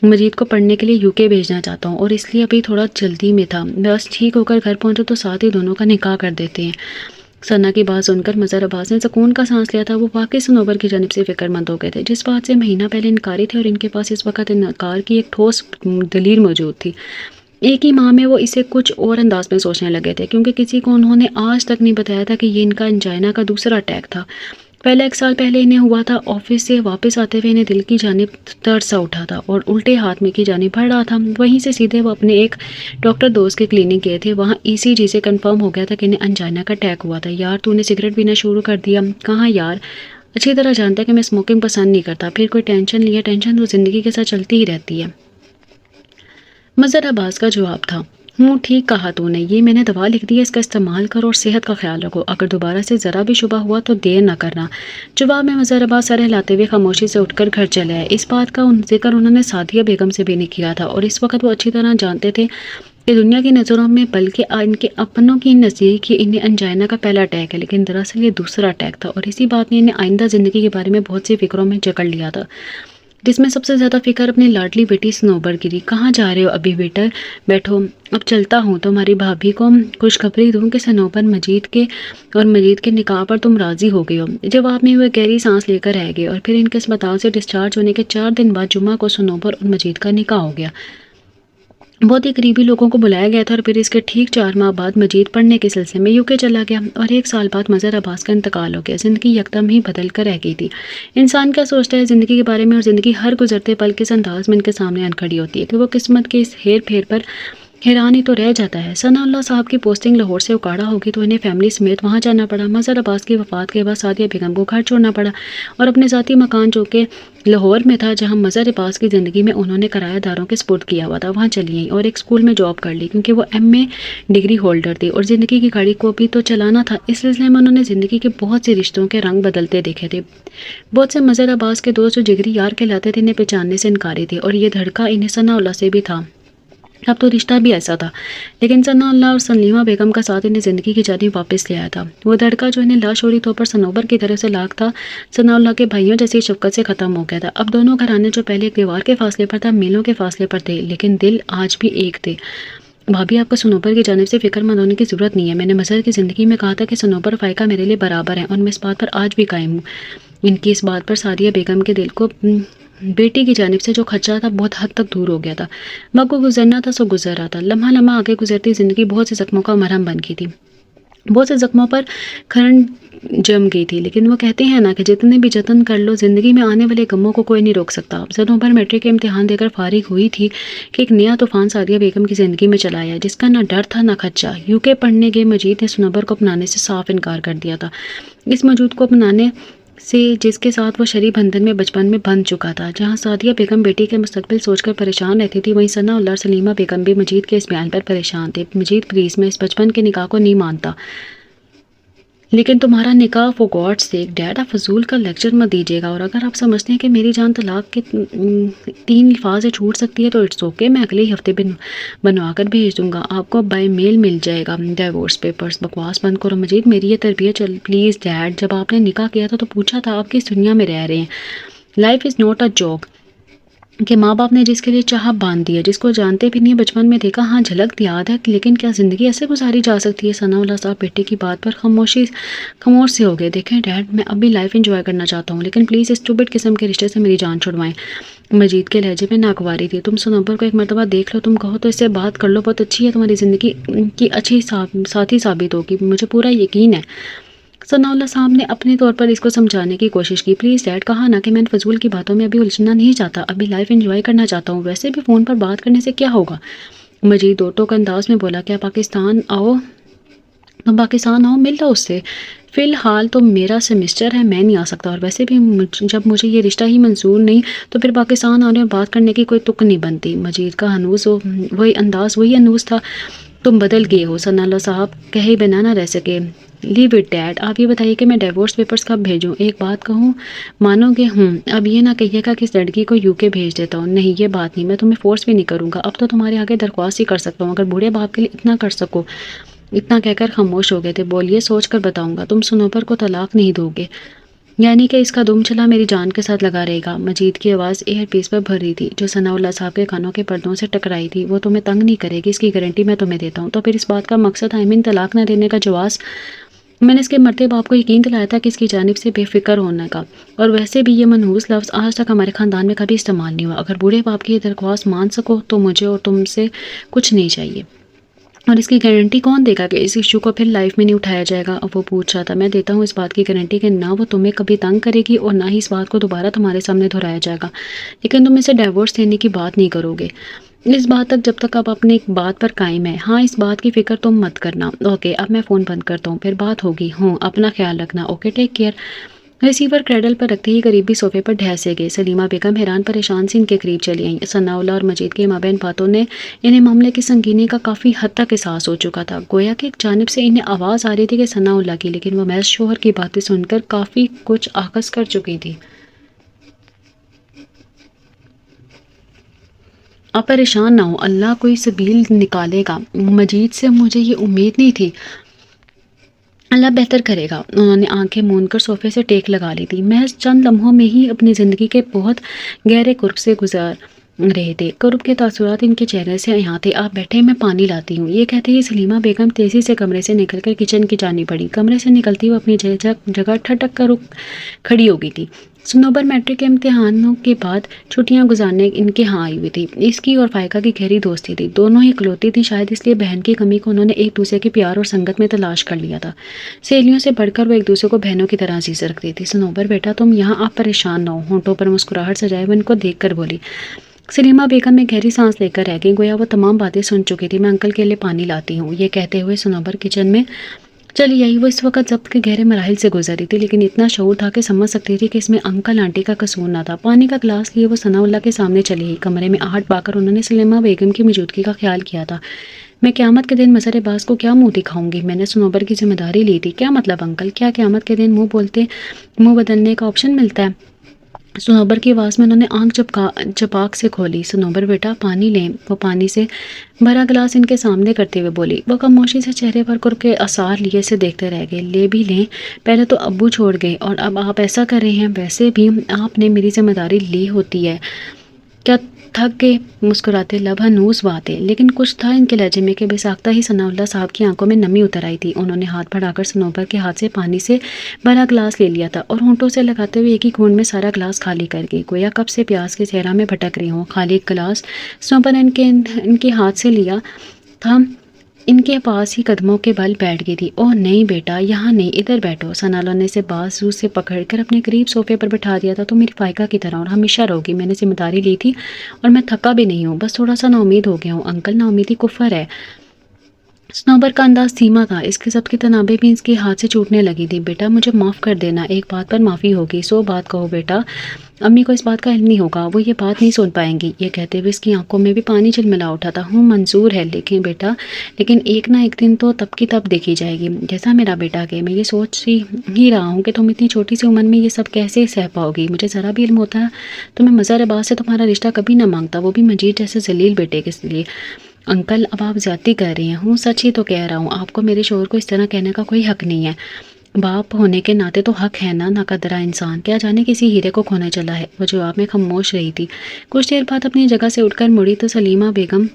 مجید کو پڑھنے کے لیے UK بھیجنا چاہتا ہوں اور اس لیے ابھی تھوڑا جلدی میں تھا، بس ٹھیک ہو کر گھر پہنچو تو ساتھ ہی دونوں کا نکاح کر دیتے ہیں۔ ثنا کی بات سن کر مظہر عباس نے سکون کا سانس لیا تھا۔ وہ واقعی صنوبر کی جانب سے فکر مند ہو گئے تھے، جس بات سے مہینہ پہلے انکاری تھے، اور ان کے پاس اس وقت انکار کی ایک ٹھوس دلیل موجود تھی۔ ایک ہی ماہ میں وہ اسے کچھ اور انداز میں سوچنے لگے تھے، کیونکہ کسی کو انہوں نے آج تک نہیں بتایا تھا کہ یہ ان کا انجائنا کا دوسرا اٹیک تھا۔ پہلے 1 سال پہلے انہیں ہوا تھا، آفس سے واپس آتے ہوئے انہیں دل کی جانب ترس سا اٹھا تھا اور الٹے ہاتھ میں کی جانب بڑھ رہا تھا۔ وہیں سے سیدھے وہ اپنے ایک ڈاکٹر دوست کے کلینک گئے تھے۔ وہاں ECG سے کنفرم ہو گیا تھا کہ انہیں انجائنا کا اٹیک ہوا تھا۔ یار تو نے سگریٹ پینا شروع کر دیا؟ کہاں یار، اچھی طرح جانتا ہے کہ میں اسموکنگ پسند نہیں کرتا۔ پھر کوئی ٹینشن لیا؟ ٹینشن تو زندگی کے ساتھ چلتی ہی رہتی ہے، مظہر عباس کا جواب تھا۔ ٹھیک کہا تو نے، یہ میں نے دوا لکھ دی ہے، اس کا استعمال کرو اور صحت کا خیال رکھو، اگر دوبارہ سے ذرا بھی شبہ ہوا تو دیر نہ کرنا۔ جواب میں مظہر عباس سر ہلاتے ہوئے خاموشی سے اٹھ کر گھر چلے آئے۔ اس بات کا ذکر انہوں نے سعدیہ بیگم سے بھی نہیں کیا تھا اور اس وقت وہ اچھی طرح جانتے تھے کہ دنیا کی نظروں میں بلکہ ان کے اپنوں کی نزدیک یہ انہیں انجائنا کا پہلا اٹیک ہے، لیکن دراصل یہ دوسرا اٹیک تھا اور اسی بات نے انہیں آئندہ زندگی کے بارے میں بہت سی فکروں میں جکڑ لیا تھا، جس میں سب سے زیادہ فکر اپنی لاڈلی بیٹی صنوبر کی تھی۔ کہاں جا رہے ہو ابھی بیٹھو، اب چلتا ہوں۔ تمہاری بھابھی کو خوشخبری دوں کہ صنوبر مجید کے نکاح پر تم راضی ہو گئے ہو۔ جواب میں وہ گہری سانس لے کر رہ گئے اور پھر ان کے اسپتال سے ڈسچارج ہونے کے 4 دن بعد جمعہ کو صنوبر اور مجید کا نکاح ہو گیا۔ بہت ہی قریبی لوگوں کو بلایا گیا تھا اور پھر اس کے ٹھیک 4 ماہ بعد مجید پڑھنے کے سلسلے میں UK چلا گیا اور 1 سال بعد مظہر عباس کا انتقال ہو گیا۔ زندگی یکدم ہی بدل کر رہ گئی تھی۔ انسان کیا سوچتا ہے زندگی کے بارے میں، اور زندگی ہر گزرتے پل کس انداز میں ان کے سامنے آن کھڑی ہوتی ہے کہ وہ قسمت کے اس ہیر پھیر پر حیران ہی تو رہ جاتا ہے۔ ثناء اللہ صاحب کی پوسٹنگ لاہور سے اکاڑا ہوگی تو انہیں فیملی سمیت وہاں جانا پڑا۔ مظہر عباس کی وفات کے بعد سعدیہ بیگم کو گھر چھوڑنا پڑا اور اپنے ذاتی مکان جو کہ لاہور میں تھا، جہاں مظہر عباس کی زندگی میں انہوں نے کرایہ داروں کے سپرد کیا ہوا تھا، وہاں چلی گئیں اور ایک اسکول میں جاب کر لی کیونکہ وہ MA ڈگری ہولڈر تھی اور زندگی کی گاڑی کو بھی تو چلانا تھا۔ اس سلسلے میں انہوں نے زندگی کے بہت سے رشتوں کے رنگ بدلتے دیکھے تھے۔ بہت سے مظہر عباس کے دوست جو جگری یار کہلاتے تھے انہیں پہچاننے سے انکاری تھے اور یہ دھڑکا انہیں ثناء اللہ سے بھی تھا۔ اب تو رشتہ بھی ایسا تھا، لیکن ثناء اللہ اور سلیمہ بیگم کا ساتھ انہیں زندگی کی جانب واپس لے آیا تھا۔ وہ دھڑکا جو انہیں لاشعوری طور پر صنوبر کی طرف سے لاگ تھا، ثناء اللہ کے بھائیوں جیسی شفقت سے ختم ہو گیا تھا۔ اب دونوں گھرانے جو پہلے ایک دیوار کے فاصلے پر تھا، میلوں کے فاصلے پر تھے، لیکن دل آج بھی ایک تھے۔ بھابھی آپ کو صنوبر کی جانب سے فکر مند ہونے کی ضرورت نہیں ہے۔ میں نے مظہر کی زندگی میں کہا تھا کہ صنوبر اور فائقہ میرے لیے برابر ہیں اور میں اس بات پر آج بھی قائم ہوں۔ ان کی اس بات پر سعدیہ بیگم کے دل کو بیٹی کی جانب سے جو خدشہ تھا بہت حد تک دور ہو گیا تھا۔ وقت کو گزرنا تھا سو گزر رہا تھا۔ لمحہ لمحہ آگے گزرتی زندگی بہت سے زخموں کا مرہم بن گئی تھی، بہت سے زخموں پر کھرن جم گئی تھی، لیکن وہ کہتے ہیں نا کہ جتنے بھی جتن کر لو زندگی میں آنے والے غموں کو کوئی نہیں روک سکتا۔ صنوبر میٹرک کے امتحان دے کر فارغ ہوئی تھی کہ ایک نیا طوفان سعدیہ بیگم کی زندگی میں چلا آیا، جس کا نہ ڈر تھا نہ خدشہ۔ UK پڑھنے گئے مجید نے صنوبر کو اپنانے سے صاف انکار کر دیا تھا، اس موجود کو اپنانے سے جس کے ساتھ وہ شرعی بندھن میں بچپن میں بندھ چکا تھا۔ جہاں سعدیہ بیگم بیٹی کے مستقبل سوچ کر پریشان رہتی تھی، وہیں ثناء اللہ اور سلیمہ بیگم بھی مجید کے اس بیان پر پریشان تھے۔ مجید پلیز، میں اس بچپن کے نکاح کو نہیں مانتا، لیکن تمہارا نکاح فور گاڈ سیک ڈیڈ، آپ فضول کا لیکچر مت دیجیے گا، اور اگر آپ سمجھتے ہیں کہ میری جان طلاق کے 3 الفاظ سے چھوٹ سکتی ہے تو اٹس اوکے، میں اگلے ہی ہفتے بنوا کر بھیج دوں گا، آپ کو بائی میل مل جائے گا ڈیورس پیپرز۔ بکواس بند کرو مجید، میری یہ تربیت پلیز ڈیڈ، جب آپ نے نکاح کیا تھا تو پوچھا تھا آپ کس دنیا میں رہ رہے ہیں۔ Life is not a joke کہ ماں باپ نے جس کے لیے چاہا باندھ دیا، جس کو جانتے بھی نہیں بچپن میں دیکھا، ہاں جھلک یاد ہے، لیکن کیا زندگی ایسے گزاری جا سکتی ہے؟ ثناء اللہ صاحب بیٹے کی بات پر خاموش سے ہو گئے۔ دیکھیں ڈیڈ، میں اب بھی لائف انجوائے کرنا چاہتا ہوں، لیکن پلیز اس اسٹوپڈ قسم کے رشتے سے میری جان چھڑوائیں۔ مجید کے لہجے میں ناگواری تھی۔ تم صنوبر کو ایک مرتبہ دیکھ لو، تم کہو تو اس سے بات کر لو، بہت اچھی ہے، تمہاری زندگی کی اچھی ساتھی ثابت ہوگی، مجھے پورا یقین ہے۔ ثناء اللہ صاحب نے اپنے طور پر اس کو سمجھانے کی کوشش کی۔ پلیز ڈیڈ، کہا نا کہ میں ان فضول کی باتوں میں ابھی الجھنا نہیں چاہتا، ابھی لائف انجوائے کرنا چاہتا ہوں، ویسے بھی فون پر بات کرنے سے کیا ہوگا؟ مجید اوٹو کا انداز میں بولا، کیا پاکستان آؤ، مل لو اس سے۔ فی الحال تو میرا سیمسٹر ہے، میں نہیں آ سکتا، اور ویسے بھی جب مجھے یہ رشتہ ہی منظور نہیں تو پھر پاکستان آنے اور بات کرنے کی کوئی تک نہیں بنتی۔ مجید کا ہنوز وہی انداز تھا۔ تم بدل گئے ہو، ثناء اللہ صاحب کہے بنا نہ رہ سکے۔ لیو اٹ ڈیڈ، آپ یہ بتائیے کہ میں ڈیورس پیپرز کب بھیجوں؟ ایک بات کہوں، مانو گے؟ اب یہ نہ کہیے گا کہ اس لڑکی کو UK بھیج دیتا ہوں، نہیں یہ بات نہیں، میں تمہیں فورس بھی نہیں کروں گا، اب تو تمہارے آگے درخواست ہی کر سکتا ہوں، اگر بوڑھے باپ کے لیے اتنا کر سکو۔ اتنا کہہ کر خاموش ہو گئے تھے۔ بولیے، سوچ کر بتاؤں گا۔ تم صنوبر کو طلاق نہیں دو گے؟ یعنی کہ اس کا دم چلا میری جان کے ساتھ لگا رہے گا؟ مجید کی آواز ایئر پیس پر بھر رہی تھی جو ثناء اللہ صاحب کے کانوں کے پردوں سے ٹکرائی تھی۔ وہ تمہیں تنگ نہیں کرے گی، اس کی گارنٹی میں تمہیں دیتا ہوں۔ تو پھر اس بات کا مقصد طلاق نہ دینے کا جواز؟ میں نے اس کے مرتے باپ کو یقین دلایا تھا کہ اس کی جانب سے بے فکر ہونے کا، اور ویسے بھی یہ منحوس لفظ آج تک ہمارے خاندان میں کبھی استعمال نہیں ہوا۔ اگر بوڑھے باپ کی یہ درخواست مان سکو تو مجھے اور تم سے کچھ نہیں چاہیے۔ اور اس کی گارنٹی کون دے گا کہ اس ایشو کو پھر لائف میں نہیں اٹھایا جائے گا؟ اب وہ پوچھ رہا تھا۔ میں دیتا ہوں اس بات کی گارنٹی کہ نہ وہ تمہیں کبھی تنگ کرے گی اور نہ ہی اس بات کو دوبارہ تمہارے سامنے دہرایا جائے گا، لیکن تم اسے ڈیورس دینے کی بات نہیں کرو گے اس بات تک جب تک آپ اپنے ایک بات پر قائم ہے۔ ہاں، اس بات کی فکر تم مت کرنا۔ اوکے، اب میں فون بند کرتا ہوں، پھر بات ہوگی۔ ہوں، اپنا خیال رکھنا۔ Okay, take care. Receiver cradle پر رکھتے ہی قریبی صوفے پر ڈھیسے گئے۔ سلیمہ بیگم حیران پریشان سے ان کے قریب چلی آئیں۔ ثناء اللہ اور مجید کے مابین باتوں نے انہیں معاملے کی سنگینی کا کافی حد تک احساس ہو چکا تھا۔ گویا کہ ایک جانب سے انہیں آواز آ رہی تھی کہ ثناء اللہ کی، لیکن وہ محض شوہر کی باتیں سن کر کافی کچھ آغاز کر چکی تھی۔ آپ پریشان نہ ہو، اللہ کوئی سبیل نکالے گا۔ مجید سے مجھے یہ امید نہیں تھی، اللہ بہتر کرے گا۔ انہوں نے آنکھیں موند کر صوفے سے ٹیک لگا لی تھی، محض چند لمحوں میں ہی اپنی زندگی کے بہت گہرے قرب سے گزار رہے تھے۔ قرب کے تاثرات ان کے چہرے سے یہاں تھے۔ آپ بیٹھے، میں پانی لاتی ہوں۔ یہ کہتے ہی سلیمہ بیگم تیزی سے کمرے سے نکل کر کچن کی جانب بڑھی۔ کمرے سے نکلتی وہ اپنی جگہ ٹھٹک کر کھڑی ہو گئی تھی۔ صنوبر میٹرک کے امتحانوں کے بعد چھٹیاں گزارنے ان کے ہاں آئی ہوئی تھی۔ اس کی اور فائقہ کی گہری دوستی تھی، دونوں ہی اکلوتی تھی، شاید اس لیے بہن کی کمی کو انہوں نے ایک دوسرے کے پیار اور سنگت میں تلاش کر لیا تھا۔ سہیلیوں سے بڑھ کر وہ ایک دوسرے کو بہنوں کی طرح عزیز رکھتی تھی۔ صنوبر بیٹا تم یہاں، آپ پریشان نہ ہو، ہونٹوں پر مسکراہٹ سجائے وہ ان کو دیکھ کر بولی۔ سلیمہ بیگم میں گہری سانس لے کر رہ گئی، گویا وہ تمام باتیں سن چکی تھی۔ میں انکل کے لیے پانی لاتی ہوں۔ یہ کہتے ہوئے صنوبر کچن میں چلی آئی۔ وہ اس وقت ضبط کے گہرے مراحل سے گزر رہی تھی، لیکن اتنا شعور تھا کہ سمجھ سکتی تھی کہ اس میں انکل آنٹی کا قصور نہ تھا۔ پانی کا گلاس لیے وہ ثناء اللہ کے سامنے چلی گئی۔ کمرے میں آہٹ پا کر انہوں نے سلیمہ بیگم کی موجودگی کا خیال کیا تھا۔ میں قیامت کے دن مظہر باز کو کیا منہ دکھاؤں گی؟ میں نے صنوبر کی ذمہ داری لی تھی۔ کیا مطلب انکل؟ کیا قیامت کے دن منہ بدلنے کا آپشن ملتا ہے؟ صنوبر کی آواز میں انہوں نے آنکھ چپاک سے کھولی۔ صنوبر بیٹا پانی لیں۔ وہ پانی سے بھرا گلاس ان کے سامنے کرتے ہوئے بولی۔ وہ خاموشی سے چہرے پر قرب کے آثار لیے سے دیکھتے رہ گئے۔ لے بھی لیں، پہلے تو ابو چھوڑ گئے اور اب آپ ایسا کر رہے ہیں۔ ویسے بھی آپ نے میری ذمہ داری لی ہوتی ہے۔ کیا تھک گئے؟ مسکراتے لب ہنوز بات ہے، لیکن کچھ تھا ان کے لہجے میں کہ بے ساختہ ہی ثناء اللہ صاحب کی آنکھوں میں نمی اتر آئی تھی۔ انہوں نے ہاتھ بڑھا کر صنوبر کے ہاتھ سے پانی سے بھرا گلاس لے لیا تھا اور ہونٹوں سے لگاتے ہوئے ایک ہی گھونٹ میں سارا گلاس خالی کر گئی، گویا کب سے پیاس کے صحرا میں بھٹک رہی ہوں۔ خالی گلاس صنوبر نے ان کے ہاتھ سے لیا تھا، ان کے پاس ہی قدموں کے بل بیٹھ گئی تھی۔ اوہ نہیں بیٹا، یہاں نہیں، ادھر بیٹھو۔ ثناء اللہ نے اسے بازو سے پکڑ کر اپنے قریب صوفے پر بٹھا دیا تھا۔ تو میری فائقہ کی طرح اور ہمیشہ رہو گی۔ میں نے ذمہ داری لی تھی اور میں تھکا بھی نہیں ہوں، بس تھوڑا سا نا امید ہو گیا ہوں۔ انکل نا امیدی کفر ہے۔ صنوبر کا انداز دھیما تھا، اس کے ضبط کی تنابیں بھی اس کے ہاتھ سے چھوٹنے لگی تھی۔ بیٹا مجھے معاف کر دینا، ایک بات پر معافی ہوگی، 100 بات کہو بیٹا، امی کو اس بات کا علم نہیں ہوگا، وہ یہ بات نہیں سن پائیں گی۔ یہ کہتے ہوئے اس کی آنکھوں میں بھی پانی جھلملا اٹھا تھا۔ ہوں منظور ہے، لیکن بیٹا، لیکن ایک نہ ایک دن تو تب کی تب دیکھی جائے گی، جیسا میرا بیٹا کہ میں یہ سوچ ہی رہا ہوں کہ تم اتنی چھوٹی سی عمر میں یہ سب کیسے سہ پاؤ گی۔ مجھے ذرا بھی علم ہوتا تو میں مظہر عباس سے تمہارا رشتہ کبھی نہ مانگتا، وہ بھی مجید جیسے ذلیل بیٹے کے لیے۔ انکل اب آپ زیادتی کر رہی ہیں۔ ہوں سچ ہی تو کہہ رہا ہوں، آپ کو میرے شوہر کو اس طرح کہنے کا کوئی حق نہیں ہے۔ باپ ہونے کے ناطے تو حق ہے نا، ناقدرہ انسان، کیا جانے کسی ہیرے کو کھونے چلا ہے۔ وہ جواب میں خاموش رہی تھی۔ کچھ دیر بعد اپنی جگہ سے اٹھ کر مڑی تو سلیمہ بیگم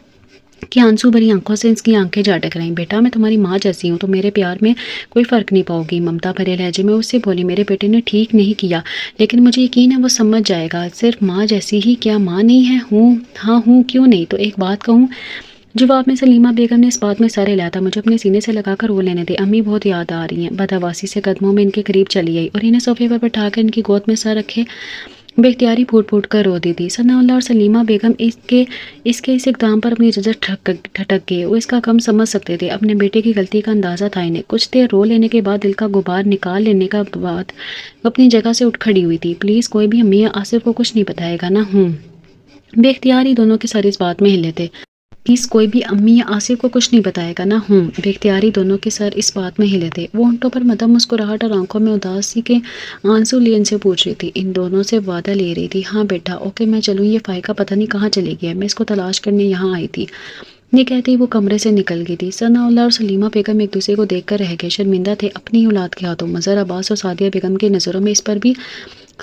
کی آنسو بھری آنکھوں سے اس کی آنکھیں جھٹک رہیں۔ بیٹا میں تمہاری ماں جیسی ہوں، تو میرے پیار میں کوئی فرق نہیں پاؤ گی۔ ممتا بھرے لہجے میں اس سے بولی۔ میرے بیٹے نے ٹھیک نہیں کیا، لیکن مجھے یقین ہے وہ سمجھ جائے گا۔ صرف ماں جیسی ہی، کیا ماں نہیں ہے؟ ہوں، ہاں ہوں، کیوں نہیں؟ تو ایک بات کہوں؟ جواب میں سلیمہ بیگم نے اس بات میں سر ہلایا تھا۔ مجھے اپنے سینے سے لگا کر وہ لینے دے، امی بہت یاد آ رہی ہیں۔ بدحواسی سے قدموں میں ان کے قریب چلی آئی اور انہیں صوفے پر بٹھا کر ان کی گود میں سر رکھے بے اختیاری پھوٹ پھوٹ کر رو دی تھی۔ ثناء اللہ اور سلیمہ بیگم اس کے اس اقدام پر اپنی جھجک ٹھٹک گئے۔ وہ اس کا غم سمجھ سکتے تھے، اپنے بیٹے کی غلطی کا اندازہ تھا انہیں۔ کچھ دیر رو لینے کے بعد، دل کا غبار نکال لینے کے بعد وہ اپنی جگہ سے اٹھ کھڑی ہوئی تھی۔ پلیز کوئی بھی امی یا آصف کو کچھ نہیں بتائے گا نا؟ ہوں۔ بے اختیار ہی دونوں کے سر اس بات میں ہلے تھے۔ پلیز کوئی بھی امی یا آصف کو کچھ نہیں بتائے گا نا؟ ہوں۔ بے اختیاری دونوں کے سر اس بات میں ہلے تھے۔ وہ ہونٹوں پر مدھم مسکراہٹ اور آنکھوں میں اداسی کے آنسو لیے ان سے پوچھ رہی تھی، ان دونوں سے وعدہ لے رہی تھی۔ ہاں بیٹا، اوکے میں چلوں، یہ فائقہ پتہ نہیں کہاں چلی گئی ہے، میں اس کو تلاش کرنے یہاں آئی تھی۔ یہ کہتے ہی وہ کمرے سے نکل گئی تھی۔ ثناء اللہ اور سلیمہ بیگم ایک دوسرے کو دیکھ کر رہ گئے، شرمندہ تھے اپنی اولاد کے ہاتھوں۔ مظہر عباس اور سعدیہ بیگم کی نظروں میں اس پر بھی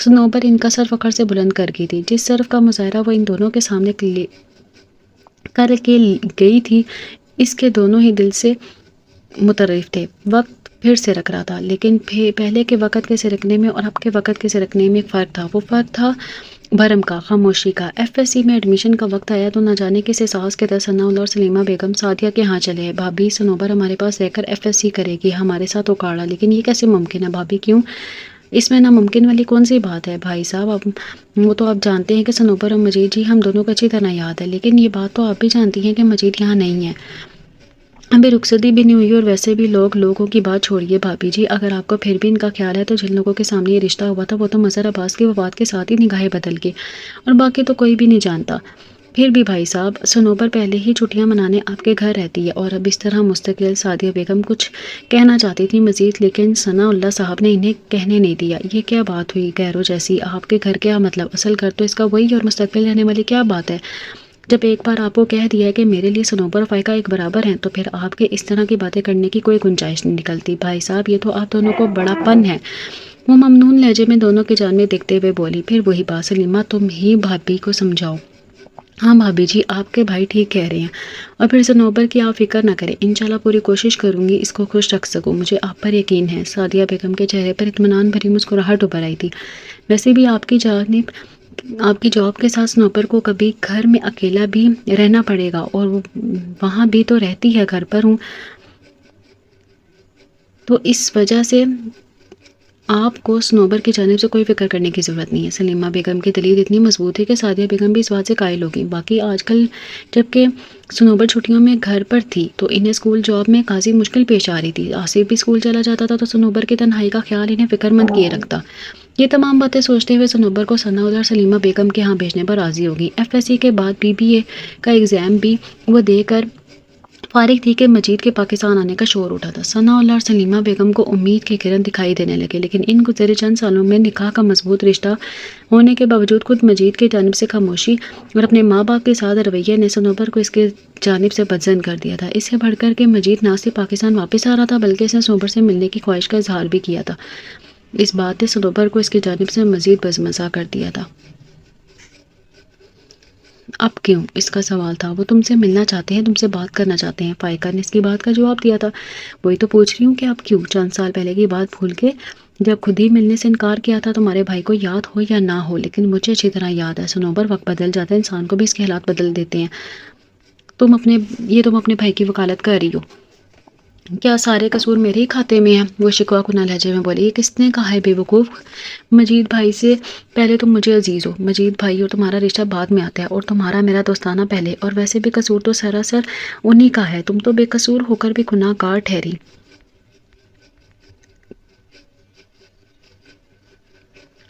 صنوبر ان کا سر فخر سے بلند کر گئی تھی۔ جس شرف کا مظاہرہ وہ ان دونوں کے سامنے کر کے گئی تھی، اس کے دونوں ہی دل سے مترف تھے۔ وقت پھر سے رک رہا تھا، لیکن پہلے کے وقت کے سرکنے میں اور اب کے وقت کے سرکنے میں ایک فرق تھا۔ وہ فرق تھا بھرم کا، خاموشی کا۔ ایف ایس سی میں ایڈمیشن کا وقت آیا تو نہ جانے کس احساس کے تحت ثناء اللہ اور سلیمہ بیگم سعدیہ کے ہاں چلے۔ بھابی صنوبر ہمارے پاس رہ کر ایف ایس سی کرے گی، ہمارے ساتھ اکاڑا، لیکن یہ کیسے ممکن ہے بھابی؟ کیوں؟ اس میں ناممکن والی کون سی بات ہے بھائی صاحب؟ وہ تو آپ جانتے ہیں کہ صنوبر اور مجید جی ہم دونوں کو اچھی طرح یاد ہے، لیکن یہ بات تو آپ بھی جانتی ہیں کہ مجید یہاں نہیں ہے، ابھی رخصتی بھی نہیں ہوئی، اور ویسے بھی لوگوں کی بات چھوڑیے بھابی جی، اگر آپ کو پھر بھی ان کا خیال ہے تو جن لوگوں کے سامنے یہ رشتہ ہوا تھا وہ تو مظہر عباس کی وفات کے ساتھ ہی نگاہیں بدل گئی، اور باقی تو کوئی بھی نہیں جانتا۔ پھر بھی بھائی صاحب، صنوبر پہلے ہی چھٹیاں منانے آپ کے گھر رہتی ہے، اور اب اس طرح مستقل سعدیہ بیگم کچھ کہنا چاہتی تھی مزید، لیکن ثناء اللہ صاحب نے انہیں کہنے نہیں دیا۔ یہ کیا بات ہوئی گیرو جیسی؟ آپ کے گھر کیا مطلب؟ اصل گھر تو اس کا وہی، اور مستقبل رہنے والی کیا بات ہے؟ جب ایک بار آپ کو کہہ دیا ہے کہ میرے لیے صنوبر اور فائقہ ایک برابر ہیں، تو پھر آپ کے اس طرح کی باتیں کرنے کی کوئی گنجائش نہیں نکلتی۔ بھائی صاحب، یہ تو آپ دونوں کو بڑا پن ہے، وہ ممنون لہجے میں دونوں کی جانب دیکھتے ہوئے بولی۔ پھر وہی بات، سلیمہ تم ہی بھابی کو سمجھاؤ۔ ہاں بھابی جی، آپ کے بھائی ٹھیک کہہ رہے ہیں، اور پھر صنوبر کی آپ فکر نہ کریں، انشاءاللہ پوری کوشش کروں گی اس کو خوش رکھ سکوں، مجھے آپ پر یقین ہے۔ سعدیہ بیگم کے چہرے پر اطمینان بھری مسکراہٹ ابھر آئی تھی۔ ویسے بھی آپ کی جاب کے ساتھ صنوبر کو کبھی گھر میں اکیلا بھی رہنا پڑے گا، اور وہاں بھی تو رہتی ہے، گھر پر ہوں، تو اس وجہ سے آپ کو صنوبر کی جانب سے کوئی فکر کرنے کی ضرورت نہیں ہے۔ سلیمہ بیگم کی دلیل اتنی مضبوط تھی کہ سعدیہ بیگم بھی اس بات سے قائل ہوگی۔ باقی آج کل جبکہ صنوبر چھٹیوں میں گھر پر تھی تو انہیں اسکول جاب میں کافی مشکل پیش آ رہی تھی، آصف بھی اسکول چلا جاتا تھا تو صنوبر کی تنہائی کا خیال انہیں فکر مند کیے رکھتا۔ یہ تمام باتیں سوچتے ہوئے صنوبر کو ثناء اللہ اور سلیمہ بیگم کے ہاں بھیجنے پر راضی ہوگی۔ ایف ایس سی کے بعد بی بی اے کا ایگزام بھی وہ دے کر فارغ تھی کہ مجید کے پاکستان آنے کا شور اٹھا تھا۔ ثناء اللہ اور سلیمہ بیگم کو امید کے کرن دکھائی دینے لگے، لیکن ان گزشتہ چند سالوں میں نکاح کا مضبوط رشتہ ہونے کے باوجود خود مجید کی جانب سے خاموشی اور اپنے ماں باپ کے ساتھ رویے نے صنوبر کو اس کی جانب سے بدظن کر دیا تھا۔ اس سے بڑھ کر کہ مجید نہ صرف پاکستان واپس آ رہا تھا بلکہ اس نے صنوبر سے ملنے کی خواہش کا اظہار بھی کیا تھا۔ اس بات نے صنوبر کو اس کی جانب سے مزید بزمزہ کر دیا تھا۔ اب کیوں؟ اس کا سوال تھا۔ وہ تم سے ملنا چاہتے ہیں، تم سے بات کرنا چاہتے ہیں، فائقہ نے اس کی بات کا جواب دیا تھا۔ وہی تو پوچھ رہی ہوں کہ اب کیوں؟ چند سال پہلے کی بات بھول کے جب خود ہی ملنے سے انکار کیا تھا، تمہارے بھائی کو یاد ہو یا نہ ہو، لیکن مجھے اچھی طرح یاد ہے صنوبر، وقت بدل جاتا ہے، انسان کو بھی اس کے حالات بدل دیتے ہیں۔ تم اپنے بھائی کی وکالت کر رہی ہو، کیا سارے قصور میرے ہی کھاتے میں ہیں؟ وہ شکوہ کناں لہجے میں بولی۔ یہ کس نے کہا ہے بے وقوف؟ مجید بھائی سے پہلے تم مجھے عزیز ہو، مجید بھائی اور تمہارا رشتہ بعد میں آتا ہے، اور تمہارا میرا دوستانہ پہلے، اور ویسے بھی قصور تو سراسر انہی کا ہے، تم تو بے قصور ہو کر بھی گناہ گار ٹھہری۔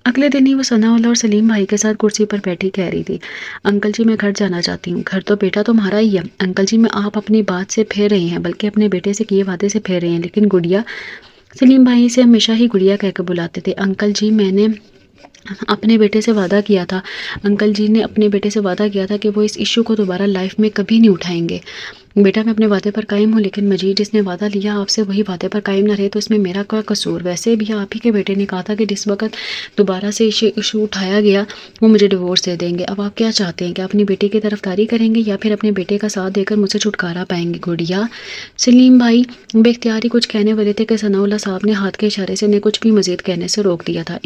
اگلے دن ہی وہ ثناء اللہ اور سلیم بھائی کے ساتھ کرسی پر بیٹھی کہہ رہی تھی، انکل جی میں گھر جانا چاہتی ہوں۔ گھر تو بیٹا تمہارا ہی ہے انکل جی، میں آپ اپنی بات سے پھیر رہے ہیں، بلکہ اپنے بیٹے سے کیے وعدے سے پھیر رہے ہیں، لیکن گڑیا، سلیم بھائی سے ہمیشہ ہی گڑیا کہہ کے بلاتے تھے۔ انکل جی میں نے اپنے بیٹے سے وعدہ کیا تھا، انکل جی نے اپنے بیٹے سے وعدہ کیا تھا کہ وہ اس ایشو کو دوبارہ لائف میں کبھی نہیں اٹھائیں گے۔ بیٹا میں اپنے وعدے پر قائم ہوں، لیکن مجید جس نے وعدہ لیا آپ سے وہی وعدے پر قائم نہ رہے تو اس میں میرا کیا قصور؟ ویسے بھی آپ ہی کے بیٹے نے کہا تھا کہ جس وقت دوبارہ سے ایشو اٹھایا گیا وہ مجھے ڈیورس دے دیں گے۔ اب آپ کیا چاہتے ہیں کہ اپنی بیٹی کی طرفداری کریں گے یا پھر اپنے بیٹے کا ساتھ دے کر مجھ سے چھٹکارا پائیں گے؟ گڑیا، سلیم بھائی بے اختیاری کچھ کہنے والے تھے کہ ثناء اللہ صاحب نے ہاتھ کے اشارے سے انہیں کچھ بھی مزید کہنے سے روک دیا تھا۔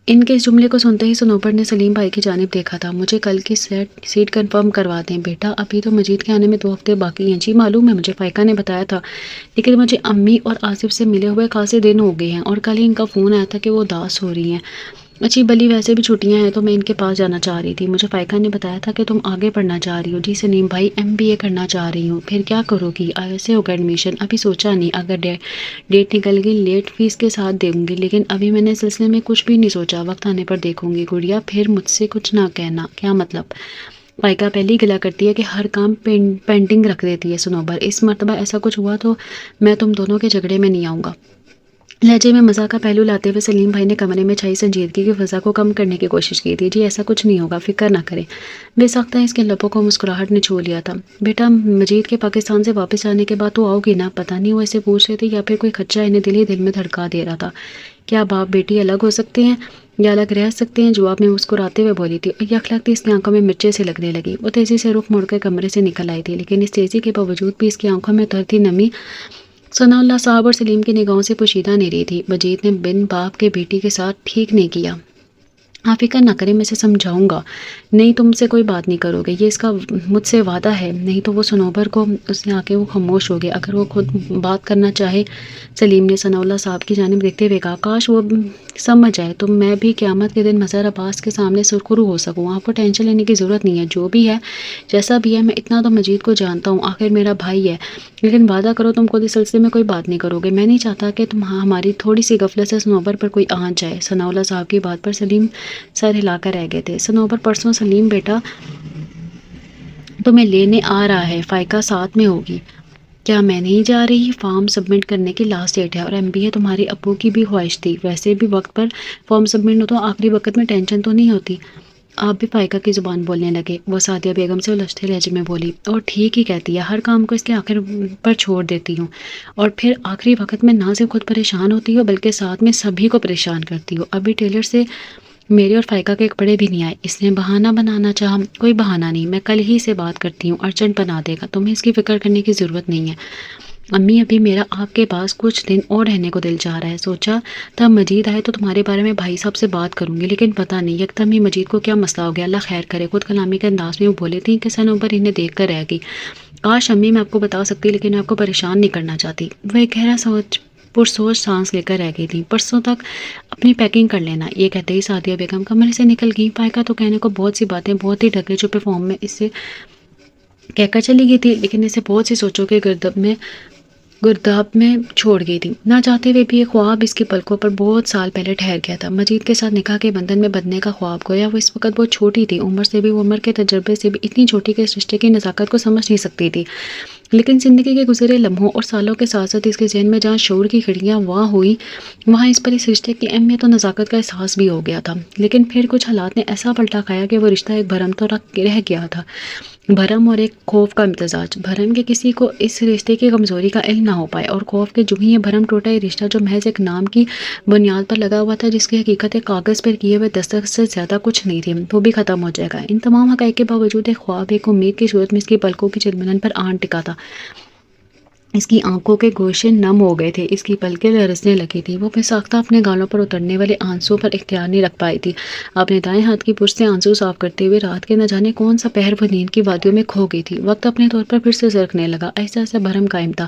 ان کے اس جملے کو سنتے ہی صنوبر نے سلیم بھائی کی جانب دیکھا تھا۔ مجھے کل کی سیٹ کنفرم کروا دیں بیٹا، ابھی تو مجید کے آنے میں 2 ہفتے باقی ہیں۔ جی معلوم ہے، مجھے فائقہ نے بتایا تھا، لیکن مجھے امی اور آصف سے ملے ہوئے خاصے دن ہو گئے ہیں، اور کل ہی ان کا فون آیا تھا کہ وہ اداس ہو رہی ہیں۔ اچھی بلی ویسے بھی چھٹیاں ہیں تو میں ان کے پاس جانا چاہ رہی تھی، مجھے فائقہ نے بتایا تھا کہ تم آگے پڑھنا چاہ رہی ہو۔ جی سلیم بھائی، MBA کرنا چاہ رہی ہوں۔ پھر کیا کرو گی؟ ایسے ہوگا ایڈمیشن؟ ابھی سوچا نہیں، اگر ڈیٹ نکل گئی لیٹ فیس کے ساتھ دوں گی، لیکن ابھی میں نے اس سلسلے میں کچھ بھی نہیں سوچا، وقت آنے پر دیکھوں گی۔ گڑیا پھر مجھ سے کچھ نہ کہنا۔ کیا مطلب؟ فائقہ پہلے ہی گلا کرتی ہے کہ ہر کام پینڈنگ رکھ دیتی ہے۔ صنوبر، اس مرتبہ ایسا کچھ ہوا تو میں تم دونوں کے جھگڑے میں نہیں آؤں گا۔ لہجے میں مزاح کا پہلو لاتے ہوئے سلیم بھائی نے کمرے میں چھائی سنجیدگی کی فضا کو کم کرنے کی کوشش کی تھی۔ جی ایسا کچھ نہیں ہوگا، فکر نہ کریں۔ بے ساختہ اس کے لبوں کو مسکراہٹ نے چھو لیا تھا۔ بیٹا مجید کے پاکستان سے واپس آنے کے بعد تو آؤ گی نا؟ پتہ نہیں وہ اسے پوچھ رہے تھے یا پھر کوئی خدشہ انہیں دل ہی دل میں دھڑکا دے رہا تھا۔ کیا باپ بیٹی الگ ہو سکتے ہیں یا الگ رہ سکتے ہیں؟ جواب میں مسکراتے ہوئے بولی تھی، اور یک لگتی اس کی آنکھوں میں مرچیں سے لگنے لگی۔ وہ تیزی سے رخ موڑ کر کمرے سے نکل آئی تھی، لیکن اس تیزی کے باوجود بھی اس کی آنکھوں میں اترتی نمی ثناء اللہ صاحب اور سلیم کی نگاہوں سے پوشیدہ نہیں رہی تھی۔ مجید نے بن باپ کے بیٹی کے ساتھ ٹھیک نہیں کیا۔ آپ فکر نہ کریں، میں اسے سمجھاؤں گا، نہیں تم سے کوئی بات نہیں کرو گے، یہ اس کا مجھ سے وعدہ ہے۔ نہیں تو وہ صنوبر کو اس نے آ کے وہ خاموش ہو گیا۔ اگر وہ خود بات کرنا چاہے، سلیم نے ثناء اللہ صاحب کی جانب دیکھتے ہوئے کہا، کاش وہ سمجھ جائے تو میں بھی قیامت کے دن مظہر عباس کے سامنے سرخرو ہو سکوں۔ آپ کو ٹینشن لینے کی ضرورت نہیں ہے، جو بھی ہے جیسا بھی ہے، میں اتنا تو مجید کو جانتا ہوں، آخر میرا بھائی ہے، لیکن وعدہ کرو تم خود اس سلسلے میں کوئی بات نہیں کرو گے۔ میں نہیں چاہتا کہ ہماری تھوڑی سی غفلت سے صنوبر پر کوئی آنچ جائے۔ ثناء اللہ صاحب کی بات پر سلیم سر ہلا کر رہ گئے تھے۔ صنوبر پرسوں سلیم بیٹا تمہیں لینے آ رہا ہے، فائقہ ساتھ میں ہوگی۔ کیا میں نہیں جا رہی؟ فارم سبمٹ کرنے کی لاسٹ ڈیٹ ہے اور MBA تمہارے ابو کی بھی خواہش تھی، ویسے بھی وقت پر فارم سبمٹ ہو تو آخری وقت میں ٹینشن تو نہیں ہوتی۔ آپ بھی فائقہ کی زبان بولنے لگے۔ وہ سعدیہ بیگم سے الجھتے لہجے میں بولی، اور ٹھیک ہی کہتی ہے، ہر کام کو اس کے آخر پر چھوڑ دیتی ہوں، اور پھر آخری وقت میں نہ صرف خود پریشان ہوتی ہو بلکہ ساتھ میں سبھی کو پریشان کرتی ہو۔ ابھی ٹیلر سے میرے اور فائقہ کے کپڑے بھی نہیں آئے، اس نے بہانہ بنانا چاہا۔ کوئی بہانہ نہیں، میں کل ہی سے بات کرتی ہوں، ارجنٹ بنا دے گا، تمہیں اس کی فکر کرنے کی ضرورت نہیں ہے۔ امی، ابھی میرا آپ کے پاس کچھ دن اور رہنے کو دل چاہ رہا ہے، سوچا تھا مجید آئے تو تمہارے بارے میں بھائی صاحب سے بات کروں گی، لیکن پتہ نہیں یکدم ہی مجید کو کیا مسئلہ ہو گیا، اللہ خیر کرے۔ خود کلامی کے انداز میں وہ بولے تھیں کہ صنوبر انہیں دیکھ کر رہ گئی۔ کاش امی میں آپ کو بتا سکتی، لیکن میں آپ کو پریشان نہیں کرنا چاہتی۔ وہ ایک گہرا پرسوچ سانس لے کر رہ گئی تھی۔ پرسوں تک اپنی پیکنگ کر لینا، یہ کہتے ہی سعدیہ بیگم کمرے سے نکل گئی۔ فائقہ تو کہنے کو بہت سی باتیں بہت ہی ڈھکے چھپے فارم میں اس سے کہہ کر چلی گئی تھی، لیکن اسے بہت سی سوچوں کے گرداب میں چھوڑ گئی تھی۔ نہ چاہتے ہوئے بھی یہ خواب اس کی پلکوں پر بہت سال پہلے ٹھہر گیا تھا۔ مجید کے ساتھ نکاح کے بندھن میں بندھنے کا خواب گویا وہ اس وقت بہت چھوٹی تھی، عمر سے بھی، وہ عمر کے تجربے سے بھی اتنی چھوٹی کہ اس رشتے کی نزاکت کو سمجھ نہیں سکتی تھی، لیکن زندگی کے گزرے لمحوں اور سالوں کے ساتھ ساتھ اس کے ذہن میں جہاں شعور کی کھڑکیاں واں ہوئی، وہاں اس پر اس رشتے کی اہمیت اور نزاکت کا احساس بھی ہو گیا تھا۔ لیکن پھر کچھ حالات نے ایسا پلٹا کھایا کہ وہ رشتہ ایک بھرم تو رہ گیا تھا، بھرم اور ایک خوف کا امتزاج۔ بھرم کہ کسی کو اس رشتے کی کمزوری کا علم نہ ہو پائے، اور خوف کہ جو ہی یہ بھرم ٹوٹا، یہ رشتہ جو محض ایک نام کی بنیاد پر لگا ہوا تھا، جس کی حقیقت ایک کاغذ پر کیے ہوئے دستخط سے زیادہ کچھ نہیں تھی، وہ بھی ختم ہو جائے گا۔ ان تمام حقائق کے باوجود ایک خواب ایک امید کی صورت میں اس کی پلکوں کی چلبلن پر آن ٹکا تھا۔ اس کی آنکھوں کے گوشے نم ہو گئے تھے، اس کی پلکیں لرزنے لگی تھی، وہ بے ساختہ اپنے گالوں پر اترنے والے آنسوں پر اختیار نہیں رکھ پائی تھی۔ اپنے دائیں ہاتھ کی پشت سے آنسو صاف کرتے ہوئے رات کے نہ جانے کون سا پہر وہ نیند کی وادیوں میں کھو گئی تھی۔ وقت اپنے طور پر پھر سے زرکنے لگا، ایسا ایسا بھرم قائم تھا،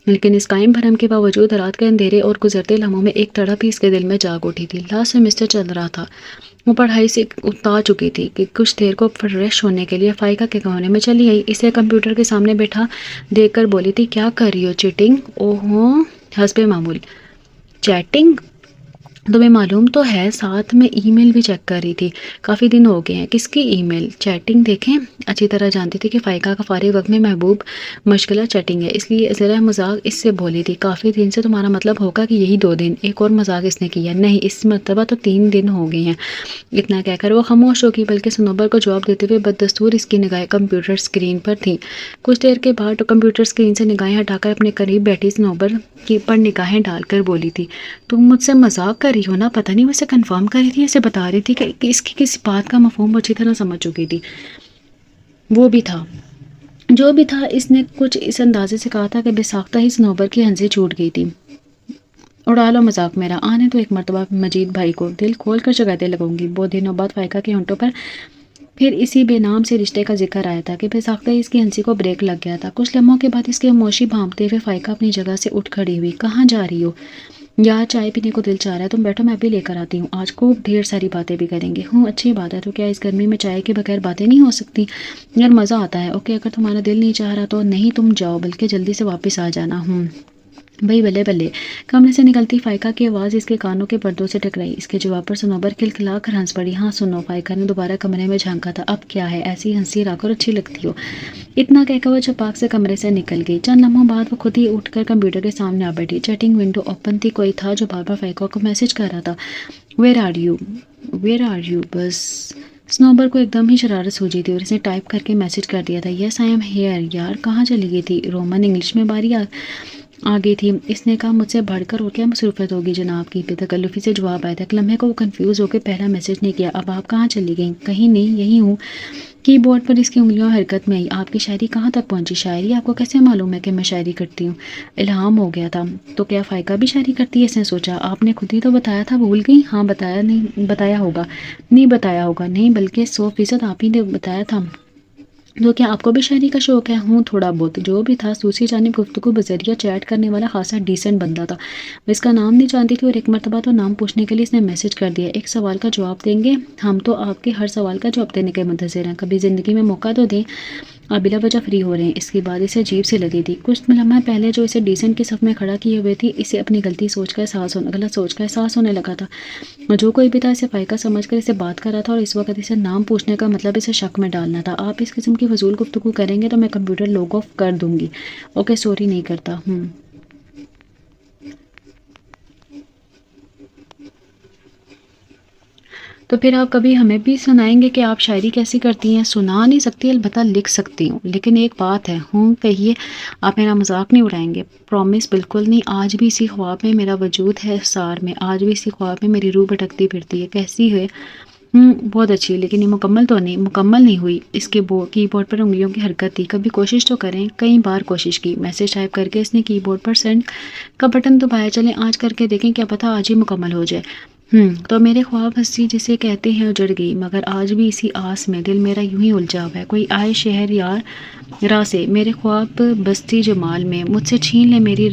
لیکن اس قائم بھرم کے باوجود رات کے اندھیرے اور گزرتے لمحوں میں ایک تڑپ ہی اس کے دل میں جاگ اٹھی تھی۔ لاسٹ سیمسٹر چل رہا تھا، وہ پڑھائی سے اکتا چکی تھی کہ کچھ دیر کو فریش ہونے کے لیے فائقہ کے کمرے میں چلی گئی۔ اسے کمپیوٹر کے سامنے بیٹھا دیکھ کر بولی تھی، کیا کر رہی ہو؟ چیٹنگ؟ اوہو، حسب معمول چیٹنگ؟ تمہیں معلوم تو ہے، ساتھ میں ای میل بھی چیک کر رہی تھی، کافی دن ہو گئے ہیں۔ کس کی ای میل؟ چیٹنگ؟ دیکھیں، اچھی طرح جانتی تھی کہ فائقہ کا فارغ وقت میں محبوب مشغلہ چیٹنگ ہے، اس لیے ذرا مذاق اس سے بولی تھی، کافی دن سے تمہارا مطلب ہوگا کہ یہی 2 دن؟ ایک اور مذاق اس نے کیا، نہیں اس مرتبہ تو 3 دن ہو گئے ہیں۔ اتنا کہہ کر وہ خاموش ہو گئی، بلکہ صنوبر کو جواب دیتے ہوئے بددستور اس کی نگاہیں کمپیوٹر اسکرین پر تھیں۔ کچھ دیر کے بعد کمپیوٹر اسکرین سے نگاہیں ہٹا کر اپنے قریب بیٹھی صنوبر کی پر نگاہیں ڈال کر بولی تھی، تم مجھ سے مذاق کر رہی ہو نا؟ پتہ نہیں وہ اسے کنفرم کر رہی تھی، اسے بتا رہی تھی کہ اس کی کسی بات کا مفہوم اچھی طرح سمجھ چکی تھی۔ وہ بھی تھا جو بھی تھا، اس نے کچھ اس اندازے سے کہا تھا کہ بے ساختہ ہی صنوبر کی ہنسی چھوٹ گئی تھی۔ اڑا لو مذاق میرا، آنے تو ایک مرتبہ مجید بھائی کو دل کھول کر شکایتیں لگوں گی۔ بہت دنوں بعد فائقہ کے ہونٹوں پر پھر اسی بے نام سے رشتے کا ذکر آیا تھا کہ بے ساختہ اس کی ہنسی کو بریک لگ گیا تھا۔ کچھ لمحوں کے بعد اس کی خاموشی بھانپتے ہوئے فائقہ اپنی جگہ سے اٹھ کھڑی ہوئی۔ کہاں جا رہی ہو؟ یار چائے پینے کو دل چاہ رہا ہے، تم بیٹھو میں بھی لے کر آتی ہوں، آج خوب ڈھیر ساری باتیں بھی کریں گے۔ اچھی بات ہے، تو کیا اس گرمی میں چائے کے بغیر باتیں نہیں ہو سکتی؟ یار مزہ آتا ہے۔ اوکے، اگر تمہارا دل نہیں چاہ رہا تو نہیں، تم جاؤ، بلکہ جلدی سے واپس آ جانا۔ بھائی بلے بلے۔ کمرے سے نکلتی فائقہ کی آواز اس کے کانوں کے پردوں سے ٹکرائی۔ اس کے جواب پر صنوبر کھلکھلا کر ہنس پڑی۔ ہاں سنو، فائقہ نے دوبارہ کمرے میں جھانکا تھا، اب کیا ہے؟ ایسی ہنسی را کر اچھی لگتی ہو۔ اتنا کہہ کر وہ چھپاک سے کمرے سے نکل گئی۔ چند لمحوں بعد وہ خود ہی اٹھ کر کمپیوٹر کے سامنے آ بیٹھی۔ چیٹنگ ونڈو اوپن تھی، کوئی تھا جو بار بار فائقہ کو میسج کر رہا تھا، where are you, where are you. بس صنوبر کو ایک دم ہی شرارت سوجی تھی اور اس نے ٹائپ کر کے میسج کر دیا تھا، یس آئی ایم ہیئر۔ یار کہاں چلی گئی تھی؟ رومن انگلش میں باری آ گئی تھی۔ اس نے کہا مجھ سے بڑھ کر اور کیا مصروفیت ہوگی جناب کی؟ بے تکلفی سے جواب آیا تھا۔ ایک لمحے کو وہ کنفیوز ہو کے پہلا میسج نے کیا، اب آپ کہاں چلی گئیں؟ کہیں نہیں، یہی ہوں۔ کی بورڈ پر اس کی انگلیاں حرکت میں آئی۔ آپ کی شاعری کہاں تک پہنچی؟ شاعری؟ آپ کو کیسے معلوم ہے کہ میں شاعری کرتی ہوں؟ الہام ہو گیا تھا۔ تو کیا فائقہ بھی شاعری کرتی ہے؟ اس نے سوچا۔ آپ نے خود ہی تو بتایا تھا، بھول گئی؟ ہاں بتایا ہوگا، نہیں بلکہ 100% آپ ہی نے بتایا تھا۔ تو کیا آپ کو بھی شاعری کا شوق ہے؟ ہوں، تھوڑا بہت۔ جو بھی تھا دوسری جانب گفتگو بذریعہ چیٹ کرنے والا خاصا ڈیسنٹ بندہ تھا۔ وہ اس کا نام نہیں جانتی تھی اور ایک مرتبہ تو نام پوچھنے کے لیے اس نے میسج کر دیا، ایک سوال کا جواب دیں گے؟ ہم تو آپ کے ہر سوال کا جواب دینے کے منتظر ہیں، کبھی زندگی میں موقع تو دیں۔ آپ بلا وجہ فری ہو رہے ہیں۔ اس کی بات اسے عجیب سے لگی تھی۔ کچھ لمحہ پہلے جو اسے ڈیسنٹ کی صف میں کھڑا کیے ہوئے تھی، اسے اپنی غلط سوچ کا احساس ہونے لگا تھا۔ اور جو کوئی بھی تھا اسے فائقہ سمجھ کر اسے بات کر رہا تھا، اور اس وقت اسے نام پوچھنے کا مطلب اسے شک میں ڈالنا تھا۔ آپ اس قسم کی فضول گفتگو کریں گے تو میں کمپیوٹر لوگ آف کر دوں گی۔ اوکے، سوری نہیں کرتا ہوں۔ تو پھر آپ کبھی ہمیں بھی سنائیں گے کہ آپ شاعری کیسی کرتی ہیں؟ سنا نہیں سکتی، البتہ لکھ سکتی ہوں، لیکن ایک بات ہے۔ ہوں کہیے۔ آپ میرا مذاق نہیں اڑائیں گے؟ پرومس، بالکل نہیں۔ آج بھی اسی خواب میں میرا وجود ہے سار میں، آج بھی اسی خواب میں میری روح بھٹکتی پھرتی ہے۔ کیسی ہے؟ بہت اچھی، لیکن یہ مکمل نہیں ہوئی۔ اس کے کی بورڈ پر انگلیوں کی حرکت تھی۔ کبھی کوشش تو کریں۔ کئی بار کوشش کی۔ میسج ٹائپ کر کے اس نے کی بورڈ پر سینڈ کا بٹن دبایا۔ چلیں آج کر کے دیکھیں، کیا پتہ آج ہی مکمل ہو جائے۔ تو میرے خواب ہستی جسے کہتے ہیں اجڑ گئی، مگر آج بھی اسی آس میں دل میرا یوں ہی الجھا ہوا ہے۔ کوئی آئے شہر یار راہ سے، میرے خواب بستی جمال میں، مجھ سے چھین لے میری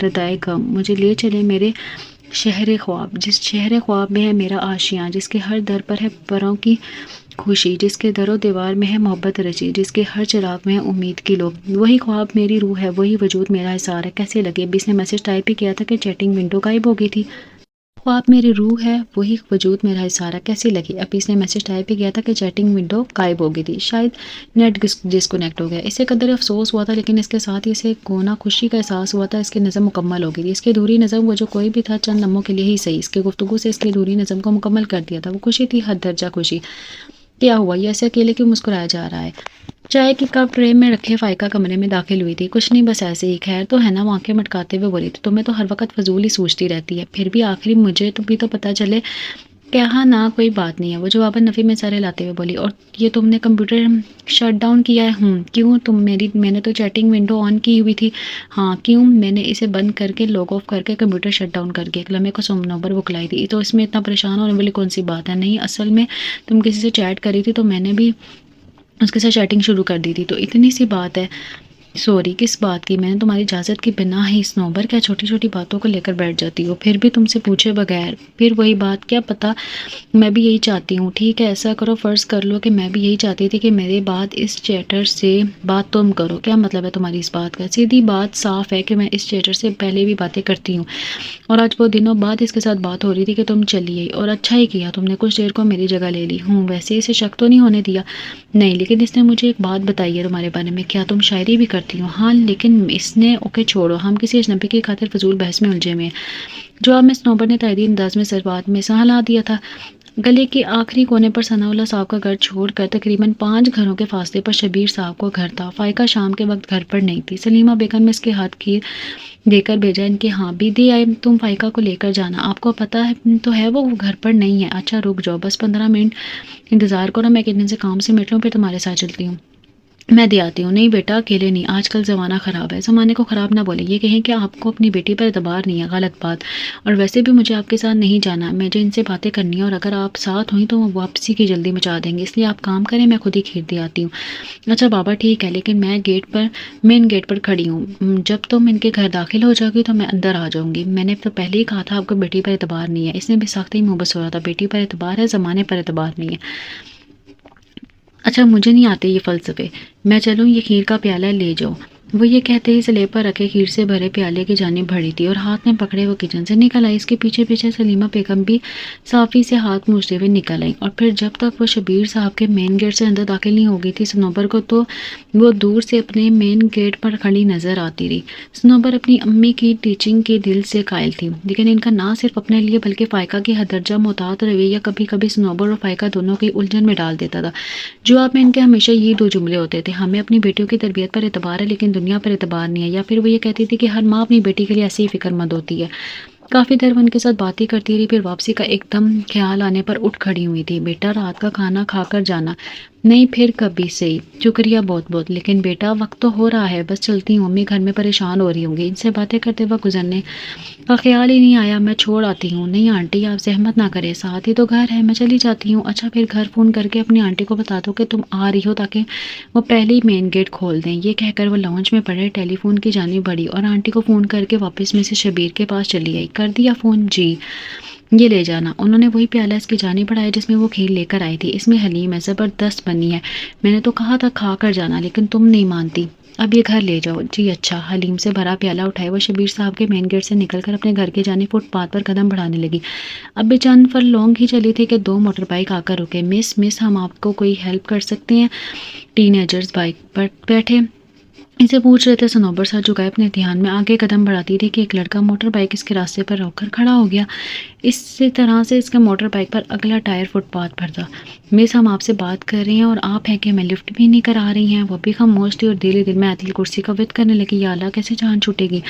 ردائے غم، مجھے لے چلے میرے شہر خواب، جس شہر خواب میں ہے میرا آشیاں، جس کے ہر در پر ہے پروں کی خوشی، جس کے در و دیوار میں ہے محبت رچی، جس کے ہر چراغ میں ہے امید کی لو۔ وہی خواب میری روح ہے، وہی وجود میرا حصار ہے۔ کیسے لگے؟ ابھی اس نے میسج ٹائپ ہی کیا تھا کہ چیٹنگ ونڈو غائب ہو گئی تھی۔ خواب میری روح ہے، وہی وجود میرا حصار ہے۔ کیسی لگی؟ ابھی اس نے میسج ٹائپ ہی کیا تھا کہ چیٹنگ ونڈو غائب ہو گئی تھی، شاید نیٹ ڈسکنیکٹ ہو گیا۔ اسے قدر افسوس ہوا تھا، لیکن اس کے ساتھ ہی اسے کونا خوشی کا احساس ہوا تھا۔ اس کی نظم مکمل ہو گئی تھی۔ اس کی ادھوری نظم، وہ جو کوئی بھی تھا چند لمحوں کے لیے ہی صحیح، اس کی گفتگو سے اس کی ادھوری نظم کو مکمل کر دیا تھا۔ وہ خوشی تھی، حد درجہ خوشی۔ کیا ہوا؟ یہ ایسے اکیلے کیوں مسکرایا جا رہا ہے؟ چائے کی کپ ٹرے میں رکھے فائقہ کمرے میں داخل ہوئی تھی۔ کچھ نہیں، بس ایسے ہی۔ خیر تو ہے نا؟ آنکھیں مٹکاتے ہوئے بولی تھی۔ تمہیں تو ہر وقت فضول ہی سوچتی رہتی ہے، پھر بھی آخری مجھے بھی تو پتہ چلے۔ کہا نا کوئی بات نہیں ہے، وہ جواباً نفی میں سر ہلاتے ہوئے بولی۔ اور یہ تم نے کمپیوٹر شٹ ڈاؤن کیا ہے؟ کیوں؟ میں نے تو چیٹنگ ونڈو آن کی ہوئی تھی۔ ہاں کیوں؟ میں نے اسے بند کر کے لاگ آف کر کے کمپیوٹر شٹ ڈاؤن کر کے۔ ایک لمحے کو صنوبر بکلائی تھی۔ تو اس میں اتنا پریشان ہونے والی کون سی بات ہے؟ نہیں، اصل میں تم کسی سے چیٹ کری تھی تو میں نے بھی اس کے ساتھ چیٹنگ شروع کر دی تھی، تو اتنی سی بات ہے۔ سوری، کس بات کی؟ میں نے تمہاری اجازت کی بنا ہی صنوبر، کیا چھوٹی چھوٹی باتوں کو لے کر بیٹھ جاتی ہو، پھر بھی تم سے پوچھے بغیر؟ پھر وہی بات، کیا پتہ، میں بھی یہی چاہتی ہوں۔ ٹھیک ہے، ایسا کرو، فرض کر لو کہ میں بھی یہی چاہتی تھی کہ میرے بعد اس چیٹر سے بات تم کرو۔ کیا مطلب ہے تمہاری اس بات کا؟ سیدھی بات صاف ہے کہ میں اس چیٹر سے پہلے بھی باتیں کرتی ہوں، اور آج بہت دنوں بعد اس کے ساتھ بات ہو رہی تھی کہ تم چلی گئی، اور اچھا ہی کیا، تم نے کچھ دیر کو میری جگہ لے لی۔ ویسے اسے شک تو نہیں ہونے دیا؟ نہیں، لیکن اس نے مجھے ایک بات بتائی ہے تمہارے بارے میں۔ کیا تم شاعری بھی کرتی ہو؟ ہاں، لیکن اس نے اوکے چھوڑو، ہم کسی اجنبی کی خاطر فضول بحث میں الجھے میں۔ جواب میں صنوبر نے تائیدی انداز میں سر بات میں سا ہلا دیا تھا۔ گلے کے آخری کونے پر ثناء اللہ صاحب کا گھر چھوڑ کر تقریباً 5 گھروں کے فاصلے پر شبیر صاحب کو گھر تھا۔ فائقہ شام کے وقت گھر پر نہیں تھی۔ سلیمہ بیگم نے اس کے ہاتھ کھیر دے کر بھیجا، ان کے ہاں بھی دے آئے، تم فائقہ کو لے کر جانا، آپ کو پتہ ہے تو ہے وہ گھر پر نہیں ہے۔ اچھا رک جاؤ، بس 15 منٹ انتظار کرو، میں کتنے سے کام سے مٹ لوں، پھر تمہارے ساتھ چلتی ہوں۔ میں دے آتی ہوں۔ نہیں بیٹا، اکیلے نہیں، آج کل زمانہ خراب ہے۔ زمانے کو خراب نہ بولے، یہ کہیں کہ آپ کو اپنی بیٹی پر اعتبار نہیں ہے، غلط بات۔ اور ویسے بھی مجھے آپ کے ساتھ نہیں جانا، مجھے ان سے باتیں کرنی ہے، اور اگر آپ ساتھ ہوئیں تو وہ واپسی کی جلدی مچا دیں گے، اس لیے آپ کام کریں، میں خود ہی کھیر دے آتی ہوں۔ اچھا بابا ٹھیک ہے، لیکن میں مین گیٹ پر کھڑی ہوں، جب تم ان کے گھر داخل ہو جاؤ گی تو میں اندر آ جاؤں گی۔ میں نے تو پہلے ہی کہا تھا آپ کو بیٹی پر اعتبار نہیں ہے۔ اس نے بھی ساختہ ہی منہ بس ہو رہا تھا، بیٹی پر اعتبار ہے، زمانے پر اعتبار نہیں ہے۔ اچھا مجھے نہیں آتے یہ فلسفے، میں چلوں، یہ کھیر کا پیالہ لے جاؤ۔ وہ یہ کہتے ہی سلیب پر رکھے کھیر سے بھرے پیالے کی جانب بڑھی تھی اور ہاتھ میں پکڑے وہ کچن سے نکل آئی۔ اس کے پیچھے پیچھے سلیمہ بیگم بھی صافی سے ہاتھ پوچھتے ہوئے نکل آئی، اور پھر جب تک وہ شبیر صاحب کے مین گیٹ سے اندر داخل نہیں ہو گئی تھی صنوبر کو، تو وہ دور سے اپنے مین گیٹ پر کھڑی نظر آتی رہی۔ صنوبر اپنی امی کی ٹیچنگ کے دل سے قائل تھی، لیکن ان کا نہ صرف اپنے لیے بلکہ فائقہ کی حد درجہ محتاط رویہ کبھی کبھی صنوبر اور فائقہ دونوں کی الجھن میں ڈال دیتا تھا۔ جواب میں ان کے ہمیشہ یہی 2 جملے ہوتے تھے، ہمیں اپنی بیٹیوں کی تربیت پر اعتبار ہے، لیکن دنیا پر اعتبار نہیں ہے. یا پھر وہ یہ کہتی تھی کہ ہر ماں اپنی بیٹی کے لیے ایسے ہی فکر مند ہوتی ہے. کافی دیر وہ ان کے ساتھ باتیں کرتی رہی. پھر واپسی کا ایک دم خیال آنے پر اٹھ کھڑی ہوئی تھی. بیٹا رات کا کھانا کھا کر جانا. نہیں پھر کبھی صحیح. شکریہ بہت بہت. لیکن بیٹا وقت تو ہو رہا ہے. بس چلتی ہوں. امی گھر میں پریشان ہو رہی ہوں گی. ان سے باتیں کرتے وقت گزرنے کا خیال ہی نہیں آیا. میں چھوڑ آتی ہوں. نہیں آنٹی آپ زحمت نہ کریں. ساتھ ہی تو گھر ہے. میں چلی جاتی ہوں. اچھا پھر گھر فون کر کے اپنی آنٹی کو بتا دو کہ تم آ رہی ہو تاکہ وہ پہلے ہی مین گیٹ کھول دیں. یہ کہہ کر وہ لاؤنج میں پڑے ٹیلی فون کی جانب بڑھی اور آنٹی کو فون کر کے واپس میں سے شبیر کے پاس چلی آئی. کر دیا فون؟ جی. یہ لے جانا. انہوں نے وہی پیالہ اس کی جانب بڑھایا جس میں وہ کھیر لے کر آئی تھی. اس میں حلیم ہے. زبردست بنی ہے. میں نے تو کہا تھا کھا کر جانا لیکن تم نہیں مانتی. اب یہ گھر لے جاؤ. جی اچھا. حلیم سے بھرا پیالہ اٹھائے وہ شبیر صاحب کے مین گیٹ سے نکل کر اپنے گھر کے جانب فٹ پاتھ پر قدم بڑھانے لگی. اب بھی چند فرلونگ ہی چلی تھی کہ 2 موٹر بائک آ کر رکے. مس ہم آپ کو کوئی ہیلپ کر سکتے ہیں؟ ٹین ایجرز بائک پر بیٹھے اسے پوچھ رہے تھے. صنوبر سر جھکائے اپنے دھیان میں آگے قدم بڑھاتی تھی کہ ایک لڑکا موٹر بائک اس کے راستے پر روک کر کھڑا ہو گیا. اسی طرح سے اس کے موٹر بائک پر اگلا ٹائر فٹ پاتھ پر تھا. مس ہم آپ سے بات کر رہی ہیں اور آپ ہیں کہ میں لفٹ بھی نہیں کرا رہی ہیں. وہ بھی خاموش تھی اور دل میں آتی کرسی کا وت کرنے لگی. یا اللہ کیسے جان چھوٹے گی.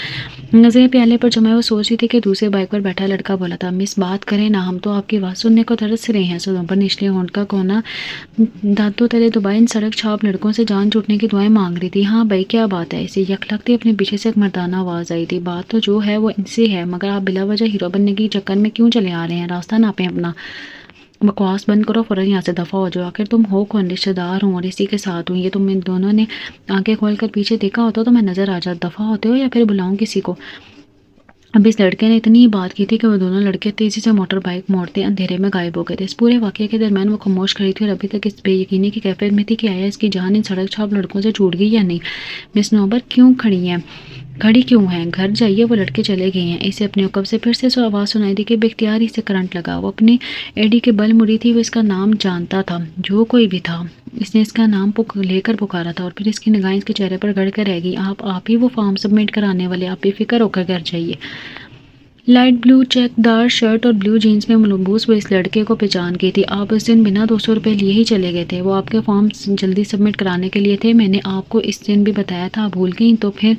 نظریں پیالے پر جمائے وہ سوچ رہی تھی کہ دوسرے بائک پر بیٹھا لڑکا بولا تھا. مس بات کریں نا. ہم تو آپ کی آواز سننے کو ترس رہے ہیں. صنوبر نچلے ہونٹ کا کونا دانتوں تلے دبائے ان سڑک چھاپ لڑکوں سے جان چھوٹنے کی دعائیں مانگ رہی تھی. ہاں بھائی کیا بات ہے. اسے یک لگتی اپنے پیچھے سے ایک مردانہ آواز آئی تھی. بات تو جو ہے وہ ان سے ہے مگر آپ بلا وجہ ہیرو بننے کی چکر میں کیوں چلے آ رہے ہیں. راستہ ناپیں اپنا. بکواس بند کرو. فوراً یہاں سے دفع ہو جاؤ. آخر تم ہو کون؟ رشتہ دار ہوں اور اسی کے ساتھ ہوں. یہ تم ان دونوں نے آنکھیں کھول کر پیچھے دیکھا ہوتا تو میں نظر آ جاتا. دفع ہوتے ہو یا پھر بلاؤں کسی کو؟ اب اس لڑکے نے اتنی ہی بات کی تھی کہ وہ دونوں لڑکے تیزی سے موٹر بائک موڑتے اندھیرے میں غائب ہو گئے تھے. اس پورے واقعے کے درمیان وہ خاموش کھڑی تھی اور ابھی تک اس بے یقینی کی کیفیت میں تھی کہ آیا اس کی جان ان سڑک چھاپ لڑکوں سے چھوٹ گئی یا نہیں. مس صنوبر کیوں کھڑی کیوں ہیں؟ گھر جائیے. وہ لڑکے چلے گئے ہیں. اسے اپنے عقب سے پھر سے سو آواز سنائی دی کہ بے اختیار سے کرنٹ لگا. وہ اپنی ایڈی کے بل مڑی تھی. وہ اس کا نام جانتا تھا. جو کوئی بھی تھا اس نے اس کا نام لے کر پکارا تھا اور پھر اس کی نگاہیں اس کے چہرے پر گڑ کر رہ گئی. آپ ہی وہ فارم سبمٹ کرانے والے. آپ بے فکر ہو کر گھر جائیے. لائٹ بلو چیک دار شرٹ اور بلو جینز میں ملبوس وہ اس لڑکے کو پہچان گئی تھی. آپ اس دن بنا 200 روپے لیے ہی چلے گئے تھے. وہ آپ کے فارم جلدی سبمٹ کرانے کے لیے تھے. میں نے آپ کو اس دن بھی بتایا تھا. آپ بھول گئیں؟ تو پھر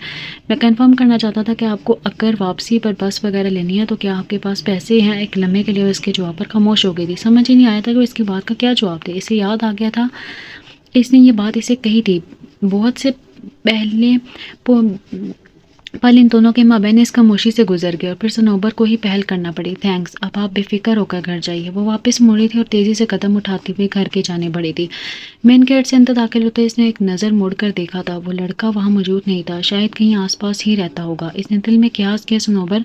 میں کنفرم کرنا چاہتا تھا کہ آپ کو اگر واپسی پر بس وغیرہ لینی ہے تو کیا آپ کے پاس پیسے ہیں؟ ایک لمحے کے لیے وہ اس کے جواب پر خاموش ہو گئی تھی. سمجھ ہی نہیں آیا تھا کہ وہ اس کی بات کا کیا جواب دے. اسے یاد آ گیا تھا اس نے یہ بات اسے کہی تھی. بہت سے پہلے پل ان دونوں کے مابین اس خاموشی سے گزر گئے اور پھر صنوبر کو ہی پہل کرنا پڑی. تھینکس. اب آپ بے فکر ہو کر گھر جائیے. وہ واپس مڑی تھی اور تیزی سے قدم اٹھاتی ہوئی گھر کے جانے بڑھی تھی. مین گیٹ سے اندر داخل ہوتے اس نے ایک نظر موڑ کر دیکھا تھا. وہ لڑکا وہاں موجود نہیں تھا. شاید کہیں آس پاس ہی رہتا ہوگا. اس نے دل میں قیاس کیا. صنوبر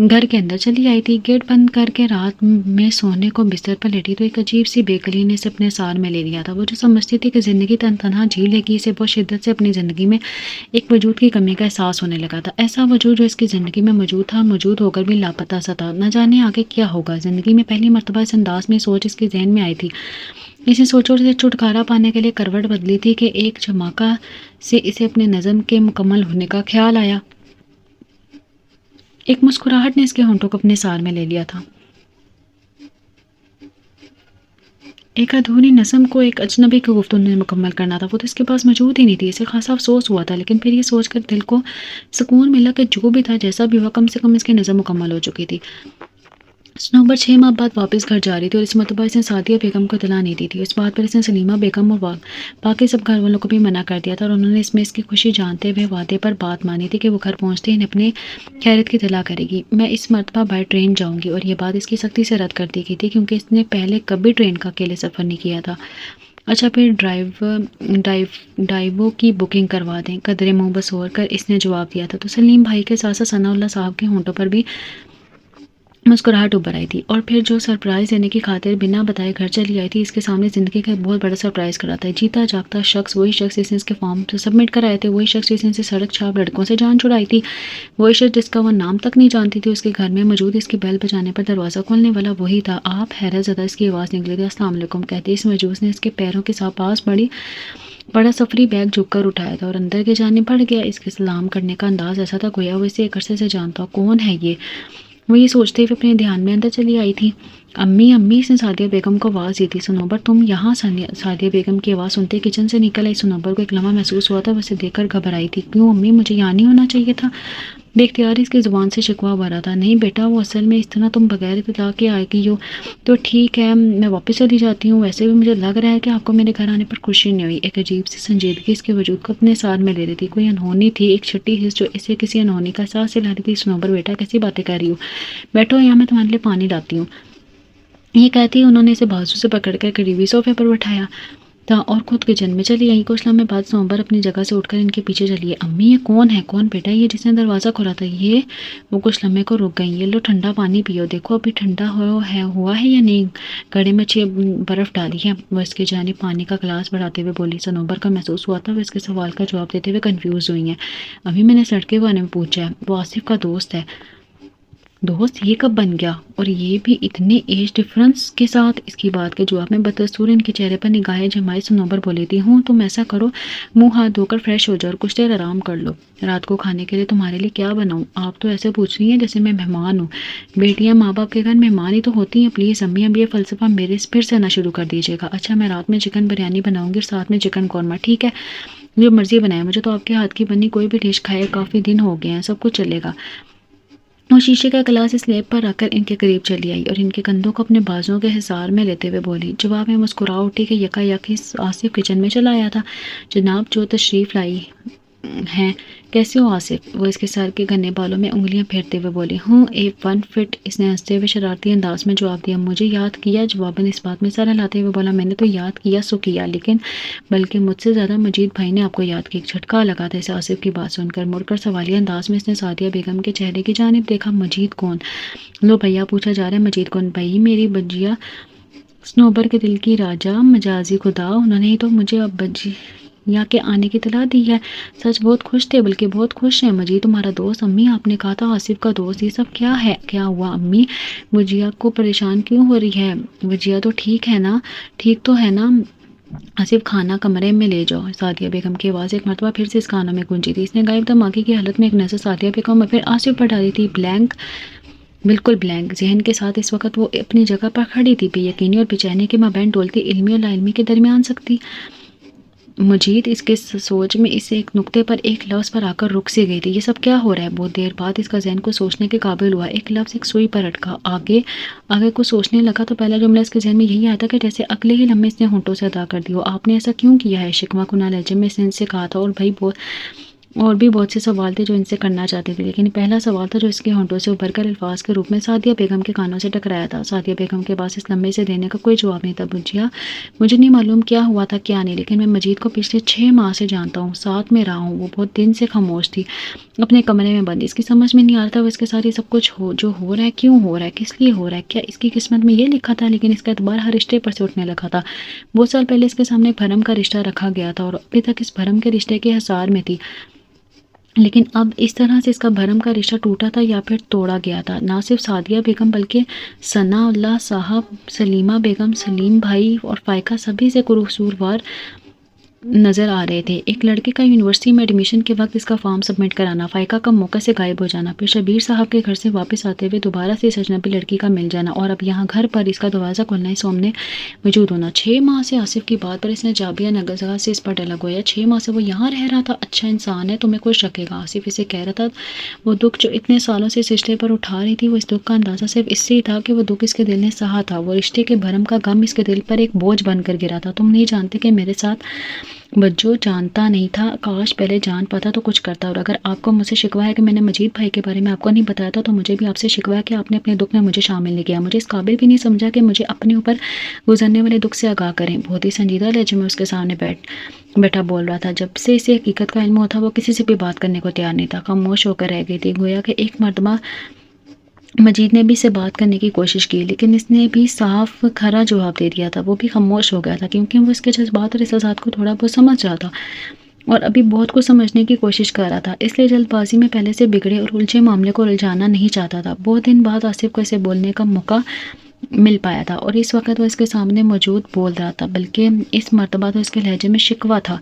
گھر کے اندر چلی آئی تھی. گیٹ بند کر کے رات میں سونے کو بستر پر لیٹی تو ایک عجیب سی بے قلی نے اسے اپنے سار میں لے لیا تھا. وہ جو سمجھتی تھی کہ زندگی تنہا جی لے گی اسے بہت شدت سے اپنی زندگی میں ایک وجود کی کمی کا احساس ہونے لگا تھا. ایسا وجود جو اس کی زندگی میں موجود تھا موجود ہو کر بھی لاپتہ سا تھا. نہ جانے آگے کیا ہوگا. زندگی میں پہلی مرتبہ اس انداز میں سوچ اس کے ذہن میں آئی تھی. اسی سوچوں سے چھٹکارا پانے کے لیے کروٹ بدلی تھی کہ ایک جھماکہ سے اسے اپنے نظم کے مکمل ہونے کا خیال آیا. ایک مسکراہٹ نے اس کے ہونٹوں کو اپنے سار میں لے لیا تھا. ایک ادھوری نظم کو ایک اجنبی کی گفتگو نے مکمل کرنا تھا. وہ تو اس کے پاس موجود ہی نہیں تھی. اسے خاصا افسوس ہوا تھا لیکن پھر یہ سوچ کر دل کو سکون ملا کہ جو بھی تھا جیسا بھی ہوا کم سے کم اس کی نظم مکمل ہو چکی تھی. صنوبر 6 ماہ بعد واپس گھر جا رہی تھی اور اس مرتبہ اس نے سعدیہ بیگم کو اطلاع نہیں دی تھی. اس بات پر اس نے سلیمہ بیگم اور باقی سب گھر والوں کو بھی منع کر دیا تھا اور انہوں نے اس میں اس کی خوشی جانتے ہوئے وعدے پر بات مانی تھی کہ وہ گھر پہنچتے ہی اپنے خیریت کی اطلاع کرے گی. میں اس مرتبہ بائی ٹرین جاؤں گی. اور یہ بات اس کی سختی سے رد کر دی گئی تھی کیونکہ اس نے پہلے کبھی ٹرین کا اکیلے سفر نہیں کیا تھا. اچھا پھر ڈرائیو کی بکنگ کروا دیں. قدرے منہ بسور کر اس نے جواب دیا تھا. تو سلیم بھائی کے ساتھ ثناء اللہ صاحب کے ہونٹوں پر بھی مسکراہٹ ابھر آئی تھی. اور پھر جو سرپرائز دینے کی خاطر بنا بتائے گھر چلی آئی تھی اس کے سامنے زندگی کا ایک بہت بڑا سرپرائز کھڑا تھا. جیتا جاگتا شخص وہی شخص جس نے اس کے فارم سبمٹ کرائے تھے. وہی شخص جس نے اسے سڑک چھاپ لڑکوں سے جان چھڑائی تھی. وہی شخص جس کا وہ نام تک نہیں جانتی تھی. اس کے گھر میں موجود اس کی بیل بجانے پر دروازہ کھولنے والا وہی تھا. آپ حیرت زدہ اس کی آواز نکلی تھی. السلام علیکم کہتے اس مجوس نے اس کے پیروں کے پاس بڑا سفری بیگ جھک کر اٹھایا تھا اور اندر کے جانب بڑھ گیا. اس کے سلام کرنے کا انداز ایسا تھا گویا وہ اسے ایک عرصے سے جانتا. کون ہے یہ؟ وہ یہ سوچتے ہوئے اپنے دھیان میں اندر چلی آئی تھی۔ امی امی، اس نے سعدیہ بیگم کو آواز دی تھی۔ صنوبر تم یہاں؟ سعدیہ بیگم کی آواز سنتے کچن سے نکل آئی۔ صنوبر کو ایک لمحہ محسوس ہوا تھا وہ اسے دیکھ کر گھبرائی تھی۔ کیوں امی؟ مجھے یہاں نہیں ہونا چاہیے تھا؟ بے اختیار اس کی زبان سے شکوہ بھرا تھا۔ نہیں بیٹا، وہ اصل میں اس طرح تم بغیر اطلاع کے آئے گی ہو تو ٹھیک ہے، میں واپس چلی جاتی ہوں۔ ویسے بھی مجھے لگ رہا ہے کہ آپ کو میرے گھر آنے پر خوشی نہیں ہوئی۔ ایک عجیب سی سنجیدگی اس کے وجود کو اپنے ساتھ میں لے رہی تھی، کوئی انہونی تھی، ایک چھٹی حس جو اسے کسی انہونی کا احساس دلا رہی تھی۔ صنوبر بیٹا کیسی باتیں کر رہی ہو؟ بیٹھو یہاں، میں تمہارے لیے پانی لاتی ہوں۔ یہ کہتی انہوں نے اسے بازو سے پکڑ کر قریبی صوفے پر بٹھایا تھا اور خود کچن میں چلی آئی۔ کچھ لمحے بعد صنوبر اپنی جگہ سے اٹھ کر ان کے پیچھے چلی۔ امی یہ کون ہے؟ کون بیٹا یہ جس نے دروازہ کھولا تھا؟ یہ وہ کچھ لمحے کو رک گئی۔ یہ لو ٹھنڈا پانی پیو، دیکھو ابھی ٹھنڈا ہوا ہے یا نہیں، گڑے میں اچھی برف ڈالی ہے۔ وہ اس کی جانب پانی کا گلاس بڑھاتے ہوئے بولی۔ صنوبر کا محسوس ہوا تھا وہ اس کے سوال کا جواب دیتے ہوئے کنفیوز ہوئی ہیں۔ ابھی میں نے اس لڑکے کے بارے میں پوچھا ہے، وہ آصف کا دوست ہے۔ دوست؟ یہ کب بن گیا؟ اور یہ بھی اتنے ایج ڈفرنس کے ساتھ؟ اس کی بات کے جواب میں بدستور ان کے چہرے پر نگاہیں جمائے صنوبر بولی تھی، ہوں تم ایسا کرو، منہ ہاتھ دھو کر فریش ہو جاؤ اور کچھ دیر آرام کر لو۔ رات کو کھانے کے لیے تمہارے لیے کیا بناؤں؟ آپ تو ایسے پوچھ رہی ہیں جیسے میں مہمان ہوں۔ بیٹیاں ماں باپ کے گھر مہمان ہی تو ہوتی ہیں۔ پلیز امی اب یہ فلسفہ میرے پھر سے نہ شروع کر دیجیے گا۔ اچھا میں رات میں چکن بریانی بناؤں گی اور ساتھ میں چکن قورمہ، ٹھیک ہے؟ جو مرضی بنائے، مجھے تو آپ کے ہاتھ کی بنی کوئی بھی ڈش کھائے کافی دن ہو گئے ہیں، سب کچھ چلے گا۔ وہ شیشے کا گلاس اس لیب پر رکھ کر ان کے قریب چلی آئی اور ان کے کندھوں کو اپنے بازوؤں کے حصار میں لیتے ہوئے بولی۔ جواب میں مسکرا اٹھی کہ یکا یک آصف کچن میں چلا آیا تھا۔ جناب جو تشریف لائی ہیں، کیسے ہو آصف؟ وہ اس کے سر کے گھنے بالوں میں انگلیاں پھیرتے ہوئے بولی۔ ہوں A1 فٹ، اس نے ہنستے ہوئے شرارتی انداز میں جواب دیا۔ مجھے یاد کیا؟ جواباً اس بات میں سر ہلاتے ہوئے بولا۔ میں نے تو یاد کیا سو کیا، لیکن بلکہ مجھ سے زیادہ مجید بھائی نے آپ کو یاد کیا۔ ایک جھٹکا لگا تھا اسے آصف کی بات سن کر۔ مڑ کر سوالیہ انداز میں اس نے سعدیہ بیگم کے چہرے کی جانب دیکھا۔ مجید کون؟ لو بھیا پوچھا جا رہا ہے، مجید کون؟ بھائی میری بجیا، صنوبر کے دل کی راجہ، مجازی خدا، انہوں نے ہی تو مجھے اب بجیا کے آنے کی اطلاع دی ہے۔ سچ بہت خوش تھے، بلکہ بہت خوش ہیں۔ مجید تمہارا دوست؟ امی آپ نے کہا تھا آصف کا دوست، یہ سب کیا ہے؟ کیا ہوا امی؟ بجیا کو پریشان کیوں ہو رہی ہے؟ بجیا تو ٹھیک ہے نا؟ ٹھیک تو ہے نا؟ آصف کھانا کمرے میں لے جاؤ۔ سعدیہ بیگم کی آواز ایک مرتبہ پھر سے اس کانوں میں گونجی تھی۔ اس نے غائب دماغی کی حالت میں ایک نظر سعدیہ بیگم اور پھر آصف پر ڈالی تھی۔ بلینک، بالکل بلینک ذہن کے ساتھ اس وقت وہ اپنی جگہ پر کھڑی تھی، بے یقینی اور بے چینی کے مابین ڈولتی، علمی اور لا علمی کے درمیان سکتی۔ مجید اس کے سوچ میں اس ایک نقطے پر ایک لفظ پر آ کر رک سی گئی تھی۔ یہ سب کیا ہو رہا ہے؟ بہت دیر بعد اس کا ذہن کو سوچنے کے قابل ہوا۔ ایک لفظ ایک سوئی پر اٹکا۔ آگے کو سوچنے لگا تو پہلا جملہ اس کے ذہن میں یہی آیا تھا کہ جیسے اگلے ہی لمحے اس نے ہونٹوں سے ادا کر دی ہو۔ آپ نے ایسا کیوں کیا ہے؟ شکوہ کناں لہجے میں اس نے ان سے کہا تھا۔ اور بھی بہت سے سوال تھے جو ان سے کرنا چاہتے تھے، لیکن پہلا سوال تھا جو اس کے ہونٹوں سے ابھر کر الفاظ کے روپ میں سعدیہ بیگم کے کانوں سے ٹکرایا تھا۔ سعدیہ بیگم کے پاس اس لمحے سے دینے کا کوئی جواب نہیں تھا۔ بجیا مجھے نہیں معلوم کیا ہوا تھا کیا نہیں، لیکن میں مجید کو پچھلے 6 ماہ سے جانتا ہوں، ساتھ میں رہا ہوں۔ وہ بہت دن سے خاموش تھی، اپنے کمرے میں بند۔ اس کی سمجھ میں نہیں آ رہا تھا وہ اس کے ساتھ یہ سب کچھ جو ہو رہا ہے کیوں ہو رہا ہے، کس لیے ہو رہا ہے، کیا اس کی قسمت میں یہ لکھا تھا؟ لیکن اس کا اعتبار ہر رشتے پر سے اٹھنے لگا تھا۔ بہت سال پہلے اس کے سامنے ایک بھرم کا رشتہ رکھا گیا تھا اور ابھی تک اس بھرم کے رشتے کے حصار میں تھی، لیکن اب اس طرح سے اس کا بھرم کا رشتہ ٹوٹا تھا یا پھر توڑا گیا تھا۔ نہ صرف سعدیہ بیگم بلکہ ثناء اللہ صاحب، سلیمہ بیگم، سلیم بھائی اور فائقہ سبھی سے قصوروار نظر آ رہے تھے۔ ایک لڑکے کا یونیورسٹی میں ایڈمیشن کے وقت اس کا فارم سبمٹ کرانا، فائقہ کا موقع سے غائب ہو جانا، پھر شبیر صاحب کے گھر سے واپس آتے ہوئے دوبارہ سے اس اجنبی لڑکی کا مل جانا، اور اب یہاں گھر پر اس کا دروازہ کھولنا، اس سامنے موجود ہونا۔ 6 ماہ سے آصف کی بات پر اس نے جابیہ نگزہ سے اس پر ڈالا، گویا 6 ماہ سے وہ یہاں رہ رہا تھا۔ اچھا انسان ہے، تمہیں کچھ رکھے گا، آصف اسے کہہ رہا تھا۔ وہ دکھ جو اتنے سالوں سے اس رشتے پر اٹھا رہی تھی، وہ اس دکھ کا اندازہ صرف اس سے ہی تھا کہ وہ دکھ اس کے دل نے سہا تھا۔ وہ رشتے کے بھرم کا غم اس کے دل پر ایک بوجھ بن کر گرا تھا۔ تم نہیں جانتے کہ میرے ساتھ بجو جانتا نہیں تھا، کاش پہلے جان پاتا تو کچھ کرتا، اور اگر آپ کو مجھ سے شکوہ ہے کہ میں نے مجید بھائی کے بارے میں آپ کو نہیں بتایا تھا تو مجھے بھی آپ سے شکوہ ہے کہ آپ نے اپنے دکھ میں مجھے شامل نہیں کیا، مجھے اس قابل بھی نہیں سمجھا کہ مجھے اپنے اوپر گزرنے والے دکھ سے آگاہ کریں۔ بہت ہی سنجیدہ لہجے میں اس کے سامنے بیٹھا بول رہا تھا۔ جب سے اسے حقیقت کا علم ہوا تھا وہ کسی سے بھی بات کرنے کو تیار نہیں تھا، خاموش ہو کر رہ گئی تھی۔ گویا کہ ایک مرتبہ مجید نے بھی اسے بات کرنے کی کوشش کی، لیکن اس نے بھی صاف کھرا جواب دے دیا تھا۔ وہ بھی خاموش ہو گیا تھا کیونکہ وہ اس کے جذبات اور احساسات کو تھوڑا بہت سمجھ رہا تھا اور ابھی بہت کچھ سمجھنے کی کوشش کر رہا تھا، اس لیے جلد بازی میں پہلے سے بگڑے اور الجھے معاملے کو الجھانا نہیں چاہتا تھا۔ بہت دن بعد آصف کو اسے بولنے کا موقع مل پایا تھا، اور اس وقت وہ اس کے سامنے موجود بول رہا تھا، بلکہ اس مرتبہ تو اس کے لہجے میں شکوہ تھا۔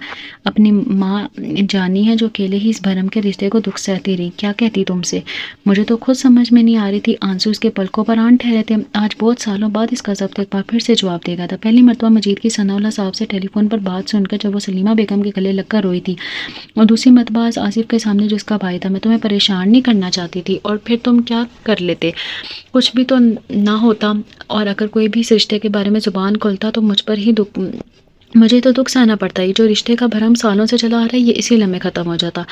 اپنی ماں جانی ہے جو اکیلے ہی اس بھرم کے رشتے کو دکھ سہتی رہی، کیا کہتی تم سے؟ مجھے تو خود سمجھ میں نہیں آ رہی تھی۔ آنسو اس کے پلکوں پر آن ٹھہرے تھے۔ آج بہت سالوں بعد اس کا ضبط ایک بار پھر سے جواب دے گا تھا۔ پہلی مرتبہ مجید کی ثناء اللہ صاحب سے ٹیلی فون پر بات سن کر جب وہ سلیمہ بیگم کے گلے لگ کر روئی تھی، اور دوسری مرتبہ آج آصف کے سامنے جو اس کا بھائی تھا۔ میں تمہیں پریشان نہیں کرنا چاہتی تھی، اور پھر تم کیا کر لیتے؟ کچھ بھی تو نہ ہوتا، اور اگر کوئی بھی اس رشتے کے بارے میں زبان کھولتا تو مجھے تو دکھ سہنا پڑتا ہے۔ جو رشتے کا بھرم سالوں سے چلا آ رہا ہے یہ اسی لمحے ختم ہو جاتا،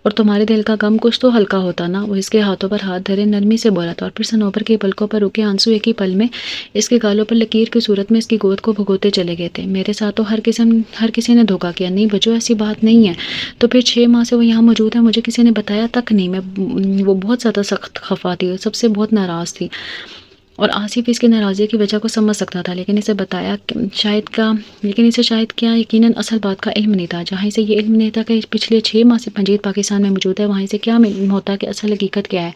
اور تمہارے دل کا غم کچھ تو ہلکا ہوتا نا۔ وہ اس کے ہاتھوں پر ہاتھ دھرے نرمی سے بولا تھا، اور پھر صنوبر کے پلکوں پر رکے آنسو ایک ہی پل میں اس کے گالوں پر لکیر کی صورت میں اس کی گود کو بھگوتے چلے گئے تھے۔ میرے ساتھ تو ہر کسی نے دھوکہ کیا۔ نہیں بجو، ایسی بات نہیں ہے۔ تو پھر 6 ماہ سے وہ یہاں موجود ہے، مجھے کسی نے بتایا تک نہیں۔ وہ بہت زیادہ سخت خفا تھی، سب سے بہت ناراض تھی، اور آصف اس کی ناراضی کی وجہ کو سمجھ سکتا تھا، لیکن اسے شاید کیا یقیناً اصل بات کا علم نہیں تھا۔ جہاں اسے یہ علم نہیں تھا کہ پچھلے 6 ماہ سے مجید پاکستان میں موجود ہے، وہاں اسے کیا معلوم ہوتا کہ اصل حقیقت کیا ہے۔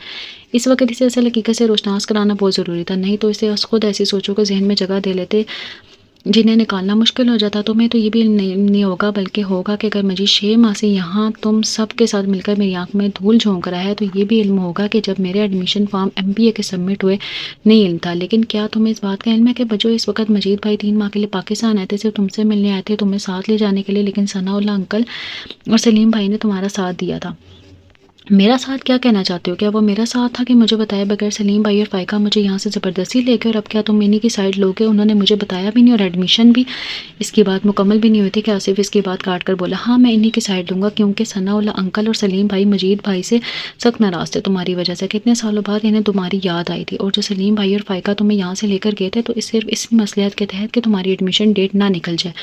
اس وقت اسے اصل حقیقت سے روشناس کرانا بہت ضروری تھا، نہیں تو اسے خود ایسی سوچوں کو ذہن میں جگہ دے لیتے جنہیں نکالنا مشکل ہو جاتا۔ تمہیں تو یہ بھی علم نہیں ہوگا، بلکہ ہوگا کہ اگر مجید 6 ماہ سے یہاں تم سب کے ساتھ مل کر میری آنکھ میں دھول جھونک رہا ہے، تو یہ بھی علم ہوگا کہ جب میرے ایڈمیشن فارم MBA کے سبمٹ ہوئے نہیں علم تھا۔ لیکن کیا تمہیں اس بات کا علم ہے کہ بجو اس وقت مجید بھائی 3 ماہ کے لیے پاکستان آئے تھے، صرف تم سے ملنے آئے تھے، تمہیں ساتھ لے جانے کے لیے، لیکن ثناء اللہ انکل اور سلیم بھائی نے تمہارا ساتھ دیا تھا۔ میرا ساتھ کیا کہنا چاہتے ہو؟ کیا وہ میرا ساتھ تھا کہ مجھے بتائے بغیر سلیم بھائی اور فائقہ مجھے یہاں سے زبردستی لے گئے، اور اب کیا تم انہی کی سائیڈ لوگے؟ انہوں نے مجھے بتایا بھی نہیں، اور ایڈمیشن بھی۔ اس کی بات مکمل بھی نہیں ہوئی تھی کہ آصف اس کی بات کاٹ کر بولا، ہاں میں انہی کی سائیڈ لوں گا، کیونکہ ثناء اللہ انکل اور سلیم بھائی مجید بھائی سے سخت ناراض تھے تمہاری وجہ سے۔ کتنے سالوں بعد انہیں تمہاری یاد آئی تھی، اور جو سلیم بھائی اور فائقہ تمہیں یہاں سے لے کر گئے تھے تو صرف اس مصلحت کے تحت کہ تمہاری ایڈمیشن ڈیٹ نہ نکل جائے۔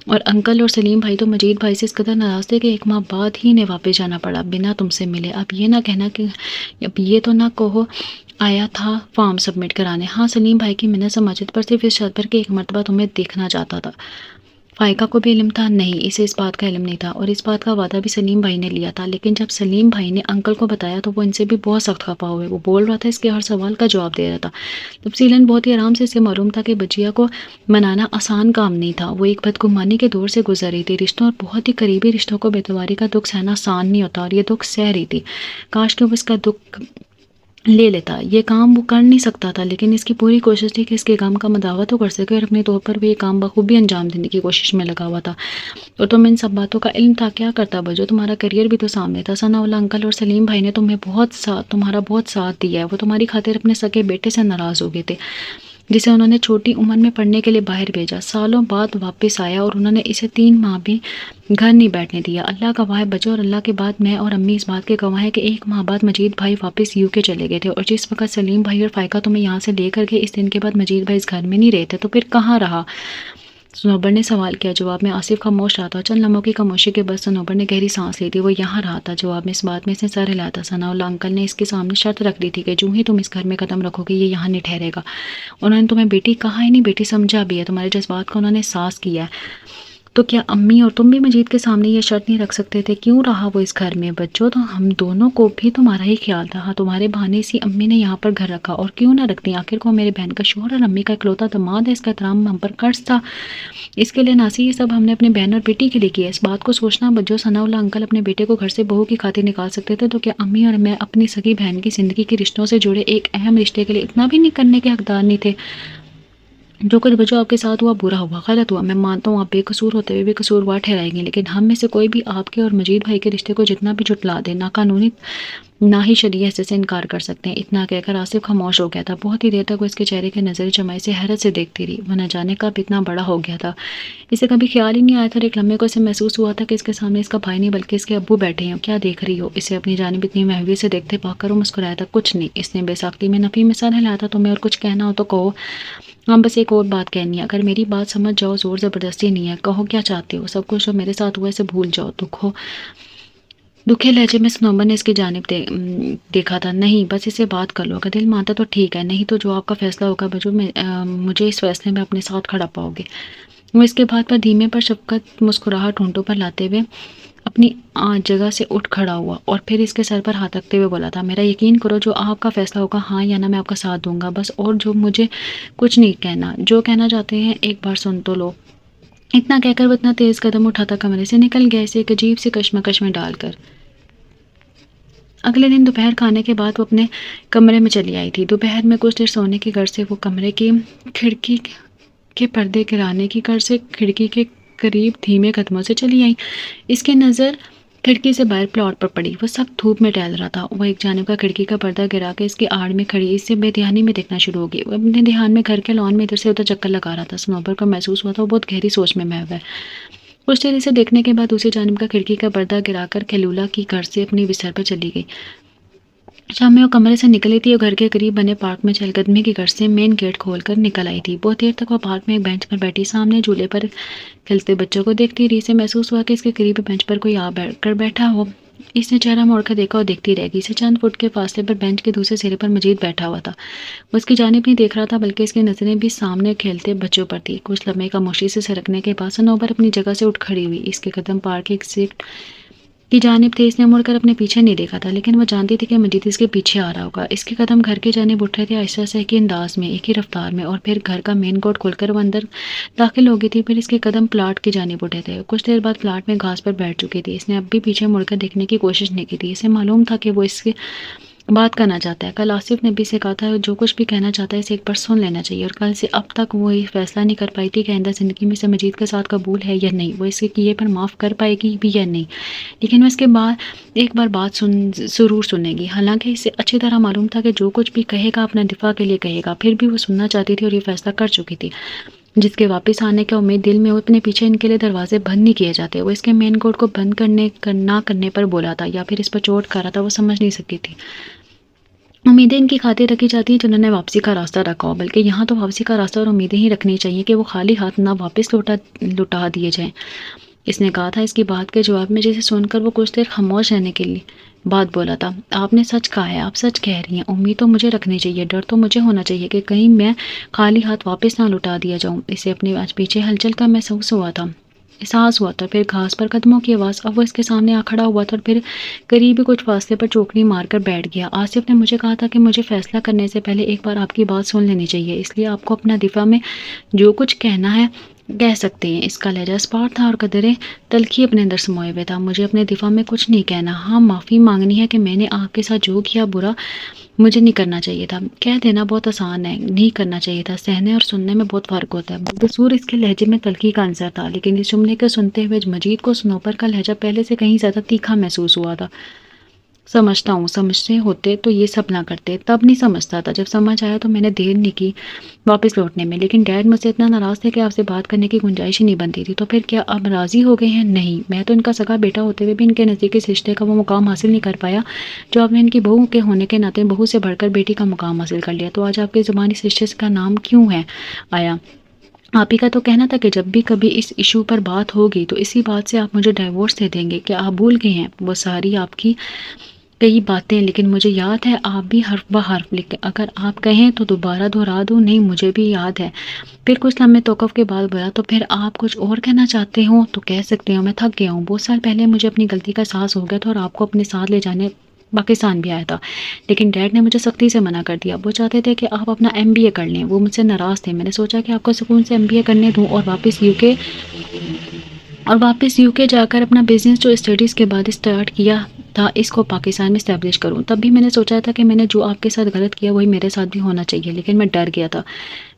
اور انکل اور سلیم بھائی تو مجید بھائی سے اس قدر ناراض تھے کہ 1 ماہ بعد ہی انہیں واپس جانا پڑا بنا تم سے ملے۔ اب یہ تو نہ کہو آیا تھا فارم سبمٹ کرانے۔ ہاں سلیم بھائی کی منت سماجت پر صرف اس شرط پر کہ 1 مرتبہ تمہیں دیکھنا چاہتا تھا۔ فائقہ کو بھی علم تھا؟ نہیں، اسے اس بات کا علم نہیں تھا، اور اس بات کا وعدہ بھی سلیم بھائی نے لیا تھا۔ لیکن جب سلیم بھائی نے انکل کو بتایا تو وہ ان سے بھی بہت سخت خفا ہوئے۔ وہ بول رہا تھا، اس کے ہر سوال کا جواب دے رہا تھا تفصیلاً، بہت ہی آرام سے۔ اسے معلوم تھا کہ بجیا کو منانا آسان کام نہیں تھا۔ وہ ایک بدگمانی کے دور سے گزر رہی تھی۔ رشتوں اور بہت ہی قریبی رشتوں کو بیتواری کا دکھ سہنا آسان نہیں ہوتا، اور یہ دکھ سہ رہی تھی۔ کاش کہ وہ اس کا دکھ لے لیتا۔ یہ کام وہ کر نہیں سکتا تھا، لیکن اس کی پوری کوشش تھی کہ اس کے غم کا مداوع تو کر سکے، اور اپنے طور پر بھی یہ کام بخوبی انجام دینے کی کوشش میں لگا ہوا تھا۔ اور تمہیں ان سب باتوں کا علم تھا؟ کیا کرتا بجو؟ تمہارا کیریئر بھی تو سامنے تھا۔ ثناء اللہ انکل اور سلیم بھائی نے تمہارا بہت ساتھ دیا ہے۔ وہ تمہاری خاطر اپنے سگے بیٹے سے ناراض ہو گئے تھے، جسے انہوں نے چھوٹی عمر میں پڑھنے کے لیے باہر بھیجا۔ سالوں بعد واپس آیا، اور انہوں نے اسے 3 ماہ بھی گھر نہیں بیٹھنے دیا۔ اللہ گواہ ہے بجو، اور اللہ کے بعد میں اور امی اس بات کے گواہ ہیں کہ 1 ماہ بعد مجید بھائی واپس UK چلے گئے تھے، اور جس وقت سلیم بھائی اور فائقہ تمہیں یہاں سے لے کر گئے، اس دن کے بعد مجید بھائی اس گھر میں نہیں رہے تھے، تو پھر کہاں رہا؟ صنوبر نے سوال کیا۔ جواب میں آصف خاموش رہا تھا۔ چند لمحوں کی خاموشی کے بعد صنوبر نے گہری سانس لی تھی۔ وہ یہاں رہا تھا۔ جواب میں اس بات میں اس نے سر ہلایا تھا۔ ثناء اللہ انکل نے اس کے سامنے شرط رکھ دی تھی کہ جو ہی تم اس گھر میں قدم رکھو گے یہ یہاں نہیں ٹھہرے گا۔ انہوں نے تمہیں بیٹی کہا ہی نہیں، بیٹی سمجھا بھی ہے۔ تمہارے جذبات کو انہوں نے احساس کیا ہے۔ تو کیا امی اور تم بھی مجید کے سامنے یہ شرط نہیں رکھ سکتے تھے؟ کیوں رہا وہ اس گھر میں؟ بچوں تو ہم دونوں کو بھی تمہارا ہی خیال تھا۔ ہاں تمہارے بہانے سی امی نے یہاں پر گھر رکھا، اور کیوں نہ رکھتی؟ آخر کو میرے بہن کا شوہر اور امی کا اکلوتا داماد ہے، اس کا احترام ہم پر قرض تھا۔ اس کے لیے ناسی یہ سب ہم نے اپنے بہن اور بیٹی کے لیے کیا۔ اس بات کو سوچنا بجو، ثناء اللہ انکل اپنے بیٹے کو گھر سے بہو کی خاطر نکال سکتے تھے، تو کیا امی اور میں اپنی سگی بہن کی زندگی کے رشتوں سے جڑے ایک اہم رشتے کے لیے اتنا بھی نہیں کرنے کے حقدار نہیں تھے؟ جو کچھ بچوں آپ کے ساتھ ہوا برا ہوا، غلط ہوا۔ میں مانتا ہوں آپ بے قصور ہوتے ہوئے بھی قصوروار ٹھہرائیں گے، لیکن ہم میں سے کوئی بھی آپ کے اور مجید بھائی کے رشتے کو جتنا بھی جھٹلا دے، نہ قانونی نہ ہی شرعی حیثیت سے انکار کر سکتے ہیں۔ اتنا کہہ کر آصف خاموش ہو گیا تھا۔ بہت ہی دیر تک وہ اس کے چہرے کے نظر جمائی سے حیرت سے دیکھتی رہی۔ وہ نہ جانے کب اتنا بڑا ہو گیا تھا، اسے کبھی خیال ہی نہیں آیا تھا، اور ایک لمحے کو اسے محسوس ہوا تھا کہ اس کے سامنے اس کا بھائی نہیں بلکہ اس کے ابو بیٹھے ہیں۔ کیا دیکھ رہی ہو؟ اسے اپنی جانب اتنی محوی سے دیکھتے پا کر وہ مسکرایا تھا۔ کچھ نہیں، اس نے بے ساختی میں نفی میں سر ہلایا تھا۔ تمہیں اور کچھ کہنا ہو تو کہو۔ ہاں بس ایک اور بات کہنی ہے، اگر میری بات سمجھ جاؤ، زور زبردستی نہیں ہے، کہو کیا چاہتے ہو؟ سب کچھ جو میرے ساتھ ہوا اسے بھول جاؤ۔ دکھے لہجے میں صنوبر نے اس کی جانب دیکھا تھا۔ نہیں بس اسے بات کر لو، اگر دل مانتا تو ٹھیک ہے، نہیں تو جو آپ کا فیصلہ ہوگا بجو، مجھے اس فیصلے میں اپنے ساتھ کھڑا پاؤ گے۔ وہ اس کے بات پر دھیمے پر شفقت مسکراہٹ ہونٹوں پر لاتے ہوئے اپنی جگہ سے اٹھ کھڑا ہوا اور پھر اس کے سر پر ہاتھ رکھتے ہوئے بولا تھا، میرا یقین کرو، جو آپ کا فیصلہ ہوگا ہاں یا نہ میں آپ کا ساتھ دوں گا بس، اور جو مجھے کچھ نہیں کہنا، جو کہنا چاہتے ہیں ایک بار سن تو لو۔ اتنا کہہ کر وہ اتنا تیز قدم اٹھاتا کمرے سے نکل گیا، اسے ایک عجیب سی کشمکش میں ڈال کر۔ اگلے دن دوپہر کھانے کے بعد وہ اپنے کمرے میں چلی آئی تھی۔ دوپہر میں کچھ دیر سونے کی غرض سے وہ کمرے کی کھڑکی کے پردے گرانے کی غرض سے کھڑکی کے قریب دھیمے قدموں سے چلی آئی۔ اس کی نظر کھڑکی سے باہر پلاٹ پر پڑی۔ وہ سخت دھوپ میں ٹہل رہا تھا۔ وہ ایک جانب کا کھڑکی کا پردہ گرا کے اس کی آڑ میں کھڑی اس سے بے دھیانی میں دیکھنا شروع ہو گئی۔ وہ اپنے دھیان میں گھر کے لان میں ادھر سے ادھر چکر لگا رہا تھا۔ صنوبر کو محسوس ہوا تھا وہ بہت گہری سوچ میں محو ہے۔ کچھ دیر اسے دیکھنے کے بعد دوسری جانب کا کھڑکی کا پردہ گرا کر کیلولا کی گھر سے اپنی بستر پر چلی گئی۔ شام میں وہ کمرے سے نکلی تھی اور گھر کے قریب بنے پارک میں چہل قدمی کی غرض سے مین گیٹ کھول کر نکل آئی تھی۔ بہت دیر تک وہ پارک میں ایک بینچ پر بیٹھی سامنے جھولے پر کھیلتے بچوں کو دیکھتی رہی۔ اسے محسوس ہوا کہ اس کے قریب بینچ پر کوئی آ کر بیٹھا ہو۔ اس نے چہرہ موڑ کر دیکھا اور دیکھتی رہ گئی۔ اسے چند فٹ کے فاصلے پر بینچ کے دوسرے سرے پر مجید بیٹھا ہوا تھا۔ وہ اس کی جانب نہیں دیکھ رہا تھا بلکہ اس کی نظریں بھی سامنے کھیلتے بچوں پر تھی۔ کچھ لمحے خاموشی سے سرکنے کے بعد صنوبر اپنی جگہ سے اٹھ کھڑی ہوئی۔ اس کے قدم پارک کے ایگزٹ کی جانب تھے۔ اس نے مڑ کر اپنے پیچھے نہیں دیکھا تھا لیکن وہ جانتی تھی کہ مجید اس کے پیچھے آ رہا ہوگا۔ اس کے قدم گھر کی جانب اٹھ رہے تھے، آہستہ سے ایک ہی انداز میں، ایک ہی رفتار میں، اور پھر گھر کا مین گیٹ کھول کر وہ اندر داخل ہو گئی تھی۔ پھر اس کے قدم پلاٹ کی جانب اٹھے تھے۔ کچھ دیر بعد پلاٹ میں گھاس پر بیٹھ چکی تھی۔ اس نے اب بھی پیچھے مڑ کر دیکھنے کی کوشش نہیں کی تھی۔ اسے معلوم تھا کہ وہ اس کے بات کرنا چاہتا ہے۔ کل آصف نے بھی اسے کہا تھا جو کچھ بھی کہنا چاہتا ہے اسے ایک بار سن لینا چاہیے، اور کل سے اب تک وہ یہ فیصلہ نہیں کر پائی تھی کہ آئندہ زندگی میں اسے مجید کے ساتھ قبول ہے یا نہیں، وہ اس کے کیے پر معاف کر پائے گی بھی یا نہیں۔ لیکن وہ اس کے بعد ایک بار بات ضرور سنے گی۔ حالانکہ اسے اچھی طرح معلوم تھا کہ جو کچھ بھی کہے گا اپنا دفاع کے لیے کہے گا، پھر بھی وہ سننا چاہتی تھی اور یہ فیصلہ کر چکی تھی جس کے واپس آنے کا امید دل میں ہو، اپنے پیچھے ان کے لیے دروازے بند نہیں کیے جاتے۔ وہ اس کے مین گیٹ کو بند نہ کرنے پر بولا تھا یا پھر اس پر چوٹ کر رہا تھا، وہ سمجھ نہیں سکی تھی۔ امیدیں ان کی خاطر رکھی جاتی ہیں جنہوں نے واپسی کا راستہ رکھا ہو، بلکہ یہاں تو واپسی کا راستہ اور امیدیں ہی رکھنی چاہیے کہ وہ خالی ہاتھ نہ واپس لوٹا دیے جائیں۔ اس نے کہا تھا۔ اس کی بات کے جواب میں جسے سن کر وہ کچھ دیر خاموش رہنے کے لیے بات بولا تھا۔ آپ نے سچ کہا ہے، آپ سچ کہہ رہی ہیں۔ امید تو مجھے رکھنی چاہیے، ڈر تو مجھے ہونا چاہیے کہ کہیں میں خالی ہاتھ واپس نہ لوٹا دیا جاؤں۔ اسے اپنے آج پیچھے ہلچل کا احساس ہوا تھا۔ پھر گھاس پر قدموں کی آواز۔ اب وہ اس کے سامنے آ کھڑا ہوا تھا اور پھر قریب ہی کچھ فاصلے پر چوکڑی مار کر بیٹھ گیا۔ آصف نے مجھے کہا تھا کہ مجھے فیصلہ کرنے سے پہلے ایک بار آپ کی بات سن لینی چاہیے، اس لیے آپ کو اپنا دفاع میں جو کچھ کہنا ہے کہہ سکتے ہیں۔ اس کا لہجہ اسپاٹ تھا اور قدرے تلخی اپنے اندر سموئے ہوئے تھا۔ مجھے اپنے دفاع میں کچھ نہیں کہنا، ہاں معافی مانگنی ہے کہ میں نے آپ کے ساتھ جو کیا برا مجھے نہیں کرنا چاہیے تھا۔ کہہ دینا بہت آسان ہے، نہیں کرنا چاہیے تھا۔ سہنے اور سننے میں بہت فرق ہوتا ہے۔ بظاہر اس کے لہجے میں تلخی کا عنصر تھا، لیکن اس جملے کو سنتے ہوئے مجید کو صنوبر کا لہجہ پہلے سے کہیں زیادہ تیکھا محسوس ہوا تھا۔ سمجھتا ہوں، سمجھتے ہوتے تو یہ سب نہ کرتے۔ تب نہیں سمجھتا تھا، جب سمجھ آیا تو میں نے دیر نہیں کی واپس لوٹنے میں، لیکن ڈیڈ مجھ سے اتنا ناراض تھے کہ آپ سے بات کرنے کی گنجائش ہی نہیں بنتی تھی۔ تو پھر کیا اب راضی ہو گئے ہیں؟ نہیں، میں تو ان کا سگا بیٹا ہوتے ہوئے بھی ان کے نزدیک اس رشتے کا وہ مقام حاصل نہیں کر پایا جو آپ نے ان کی بہو کے ہونے کے ناطے بہو سے بڑھ کر بیٹی کا مقام حاصل کر لیا۔ تو آج آپ کی زبان اس رشتے کا نام کیوں ہے آیا؟ آپ ہی کا تو کہنا تھا کہ جب بھی کبھی اس ایشو پر بات ہوگی تو اسی بات سے آپ مجھے ڈائیورس دے دیں گے۔ کیا آپ بھول گئے ہیں وہ ساری آپ کی کئی باتیں؟ لیکن مجھے یاد ہے آپ بھی حرف بہ حرف، لیکن اگر آپ کہیں تو دوبارہ دہرا دوں۔ نہیں، مجھے بھی یاد ہے۔ پھر کچھ لمحے توقف کے بعد بولا، تو پھر آپ کچھ اور کہنا چاہتے ہوں تو کہہ سکتے ہو، میں تھک گیا ہوں۔ بہت سال پہلے مجھے اپنی غلطی کا احساس ہو گیا تھا اور آپ کو اپنے ساتھ لے جانے پاکستان بھی آیا تھا، لیکن ڈیڈ نے مجھے سختی سے منع کر دیا۔ وہ چاہتے تھے کہ آپ اپنا MBA کر لیں، وہ مجھ سے ناراض تھے۔ میں نے سوچا کہ آپ کو سکون سے MBA کرنے دوں اور واپس UK جا کر اپنا بزنس جو اسٹڈیز کے بعد اسٹارٹ کیا تھا اس کو پاکستان میں اسٹیبلش کروں۔ تب بھی میں نے سوچا تھا کہ میں نے جو آپ کے ساتھ غلط کیا وہی میرے ساتھ بھی ہونا چاہیے، لیکن میں ڈر گیا تھا۔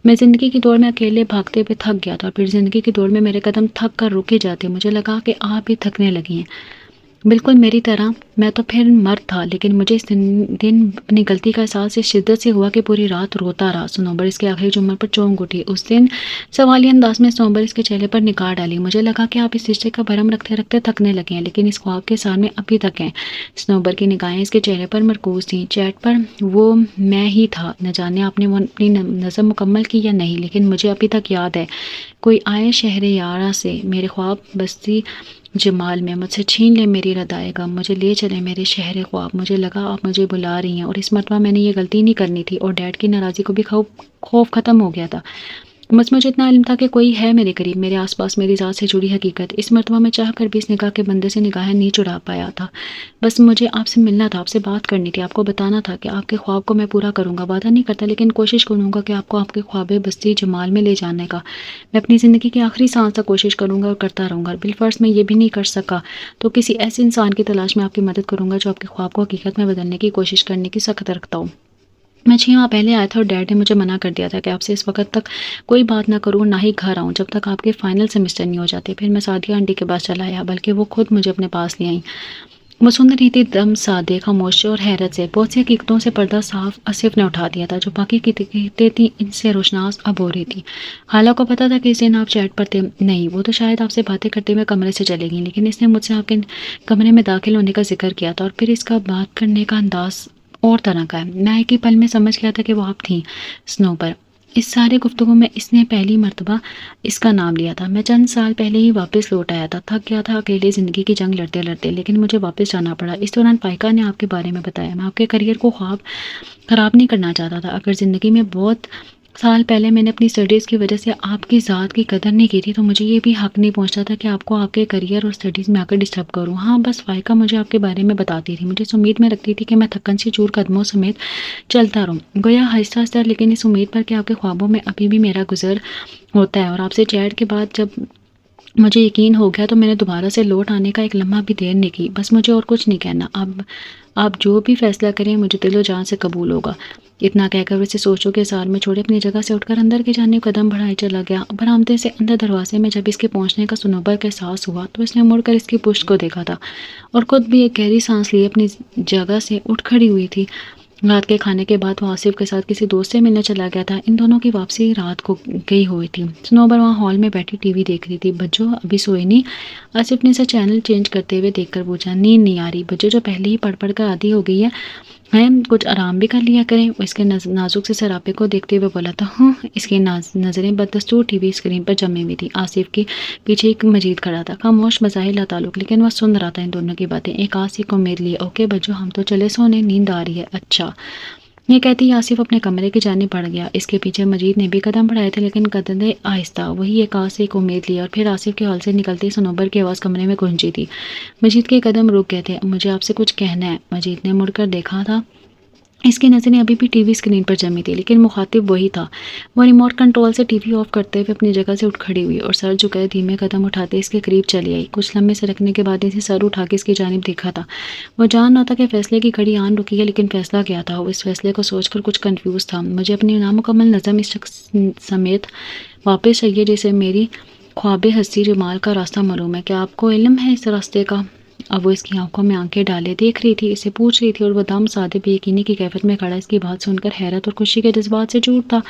میں زندگی کی دوڑ میں اکیلے بھاگتے ہوئے تھک گیا تھا، اور پھر زندگی کی دوڑ میں میرے قدم تھک کر رکے جاتے۔ مجھے لگا کہ آپ بھی تھکنے لگی ہیں، بالکل میری طرح۔ میں تو پھر مرد تھا، لیکن مجھے اس دن اپنی غلطی کا احساس اس شدت سے ہوا کہ پوری رات روتا رہا۔ صنوبر اس کے آخری جملے پر چونک اٹھی۔ اس دن سوالیہ انداز میں صنوبر اس کے چہرے پر نگاہ ڈالی۔ مجھے لگا کہ آپ اس رشتے کا بھرم رکھتے رکھتے تھکنے لگے ہیں، لیکن اس خواب کے سامنے ابھی تک ہیں۔ صنوبر کی نگاہیں اس کے چہرے پر مرکوز تھیں۔ چیٹ پر وہ میں ہی تھا، نہ جانے آپ نے وہ اپنی نظم مکمل کی یا نہیں، لیکن مجھے ابھی تک یاد ہے۔ کوئی آئے شہر یارا سے میرے خواب بستی جمال میں، مجھ سے چھین لے میری ردائے غم، مجھے لے چلے میرے شہر خواب۔ مجھے لگا آپ مجھے بلا رہی ہیں، اور اس مرتبہ میں نے یہ غلطی نہیں کرنی تھی، اور ڈیڈ کی ناراضی کو بھی خوف ختم ہو گیا تھا۔ بس مجھے اتنا علم تھا کہ کوئی ہے میرے قریب، میرے آس پاس، میری ذات سے جڑی حقیقت۔ اس مرتبہ میں چاہ کر بھی اس نگاہ کے بندے سے نگاہیں نہیں چڑھا پایا تھا۔ بس مجھے آپ سے ملنا تھا، آپ سے بات کرنی تھی، آپ کو بتانا تھا کہ آپ کے خواب کو میں پورا کروں گا۔ وعدہ نہیں کرتا لیکن کوشش کروں گا کہ آپ کو آپ کے خواب بستی جمال میں لے جانے کا۔ میں اپنی زندگی کی آخری سانس تک کوشش کروں گا اور کرتا رہوں گا۔ بالفرض میں یہ بھی نہیں کر سکا تو کسی ایسے انسان کی تلاش میں آپ کی مدد کروں گا جو آپ کے خواب کو حقیقت میں بدلنے کی کوشش کرنے کی سخت رکھتا ہوں۔ میں 6 ماہ پہلے آیا تھا اور ڈیڈ نے مجھے منع کر دیا تھا کہ آپ سے اس وقت تک کوئی بات نہ کروں اور نہ ہی گھر آؤں جب تک آپ کے فائنل سیمسٹر نہیں ہو جاتے۔ پھر میں سعدیہ آنٹی کے پاس چلا آیا، بلکہ وہ خود مجھے اپنے پاس لے آئیں۔ وہ سن رہی تھی دم سادے، خاموش اور حیرت سے۔ بہت سی حقیقتوں سے پردہ صاف آصف نے اٹھا دیا تھا، جو باقی کی حقیقتیں تھیں ان سے روشناس اب ہو رہی تھی۔ خالہ کو پتا تھا کہ اس دن آپ چیٹ پر تھے، نہیں وہ تو شاید آپ سے باتیں کرتے ہوئے کمرے سے چلے گئیں، لیکن اس نے مجھ سے آپ کے کمرے میں داخل ہونے کا ذکر کیا تھا، اور پھر اس کا بات کرنے کا انداز اور طرح کا ہے۔ میں ایک ہی پل میں سمجھ گیا تھا کہ وہ آپ تھیں، سنوبر۔ اس سارے گفتگو میں اس نے پہلی مرتبہ اس کا نام لیا تھا۔ میں چند سال پہلے ہی واپس لوٹ آیا تھا، تھک گیا تھا اکیلے زندگی کی جنگ لڑتے لڑتے، لیکن مجھے واپس جانا پڑا۔ اس دوران فائقہ نے آپ کے بارے میں بتایا۔ میں آپ کے کریئر کو خراب نہیں کرنا چاہتا تھا۔ اگر زندگی میں بہت سال پہلے میں نے اپنی اسٹڈیز کی وجہ سے آپ کی ذات کی قدر نہیں کی تھی، تو مجھے یہ بھی حق نہیں پہنچتا تھا کہ آپ کو آپ کے کریئر اور اسٹڈیز میں آ کر ڈسٹرب کروں۔ ہاں بس فائقہ مجھے آپ کے بارے میں بتاتی تھی، مجھے اس امید میں رکھتی تھی کہ میں تھکن سے چور قدموں سمیت چلتا رہوں، گویا آہستہ آہستہ، لیکن اس امید پر کہ آپ کے خوابوں میں ابھی بھی میرا گزر ہوتا ہے۔ اور آپ سے چیٹ کے بعد جب مجھے یقین ہو گیا تو میں نے دوبارہ سے لوٹ آنے کا ایک لمحہ بھی دیر نہیں کی۔ بس مجھے اور کچھ نہیں کہنا، اب آپ جو بھی فیصلہ کریں مجھے دل و جان سے قبول ہوگا۔ اتنا کہہ کر اسے سوچوں کے اظہار میں چھوڑے اپنی جگہ سے اٹھ کر اندر کے جانب قدم بڑھائے چلا گیا۔ برآمدے سے اندر دروازے میں جب اس کے پہنچنے کا سنوبر کا احساس ہوا تو اس نے مڑ کر اس کی پشت کو دیکھا تھا، اور خود بھی ایک گہری سانس لیے اپنی جگہ سے اٹھ کھڑی ہوئی تھی۔ رات کے کھانے کے بعد وہ آصف کے ساتھ کسی دوست سے ملنے چلا گیا تھا۔ ان دونوں کی واپسی رات کو گئی ہوئی تھی۔ سنوبر وہاں ہال میں بیٹھی ٹی وی دیکھ رہی تھی۔ بجو ابھی سوئی نہیں؟ آصف نے اسے چینل چینج کرتے ہوئے دیکھ کر پوچھا۔ نیند نہیں آ رہی بجو، جو پہلے ہی پڑھ کر عادی ہو گئی ہے کچھ آرام بھی کر لیا کریں۔ وہ اس کے نازک سے سراپے کو دیکھتے ہوئے بولا تھا۔ ہاں، اس کی نظریں بدستور ٹی وی اسکرین پر جمی ہوئی تھی۔ آصف کے پیچھے ایک مجید کھڑا تھا، خاموش، بظاہر لا تعلق، لیکن وہ سن رہا تھا ان دونوں کی باتیں۔ ایک آصف کو امید لیے، اوکے بجو ہم تو چلے سونے، نیند آ رہی ہے۔ اچھا، یہ کہتی ہی آصف اپنے کمرے کی جانب بڑھ گیا۔ اس کے پیچھے مجید نے بھی قدم بڑھائے تھے، لیکن قدمیں آہستہ۔ وہی ایک آس ایک امید لی، اور پھر آصف کے ہال سے نکلتی سنوبر کی آواز کمرے میں گونجی تھی۔ مجید کے قدم رک گئے تھے۔ مجھے آپ سے کچھ کہنا ہے۔ مجید نے مڑ کر دیکھا تھا۔ اس کی نظریں ابھی بھی ٹی وی اسکرین پر جمی تھی، لیکن مخاطب وہی تھا۔ وہ ریموٹ کنٹرول سے ٹی وی آف کرتے ہوئے اپنی جگہ سے اٹھ کھڑی ہوئی اور سر جھکائے دھیمے قدم اٹھاتے اس کے قریب چلی آئی۔ کچھ لمحے سرکنے کے بعد اسے سر اٹھا کے اس کی جانب دیکھا تھا۔ وہ جان رہا تھا کہ فیصلے کی گھڑی آن رکی ہے، لیکن فیصلہ کیا تھا؟ وہ اس فیصلے کو سوچ کر کچھ کنفیوز تھا۔ مجھے اپنی نامکمل نظم اس شخص سمیت واپس چاہیے جسے میری خواب ہستی جمال کا راستہ معلوم ہے۔ کیا آپ کو علم ہے اس راستے کا؟ اب وہ اس کی آنکھوں میں آنکھیں ڈالے دیکھ رہی تھی، اسے پوچھ رہی تھی، اور وہ دم سادے بے یقینی کی کیفیت میں کھڑا اس کی بات سن کر حیرت اور خوشی کے جذبات سے چور تھا۔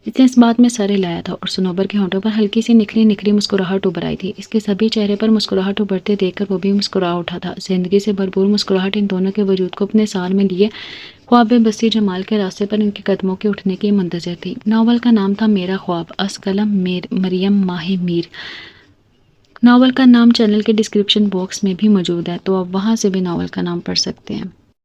اس نے اس بات میں سر ہلایا تھا، اور سنوبر کے ہونٹوں پر ہلکی سی نکھری مسکراہٹ ابھر آئی تھی۔ اس کے سبھی چہرے پر مسکراہٹ ابھرتے دیکھ کر وہ بھی مسکرا اٹھا تھا۔ زندگی سے بھرپور مسکراہٹ ان دونوں کے وجود کو اپنے سال میں لیے خواب بستی جمال کے راستے پر ان کے قدموں کے اٹھنے کی منتظر تھی۔ ناول کا نام تھا میرا خواب، از قلم مریم ماہ میر۔ ناول کا نام چینل کے ڈسکرپشن باکس میں بھی موجود ہے، تو آپ وہاں سے بھی ناول کا نام پڑھ سکتے ہیں۔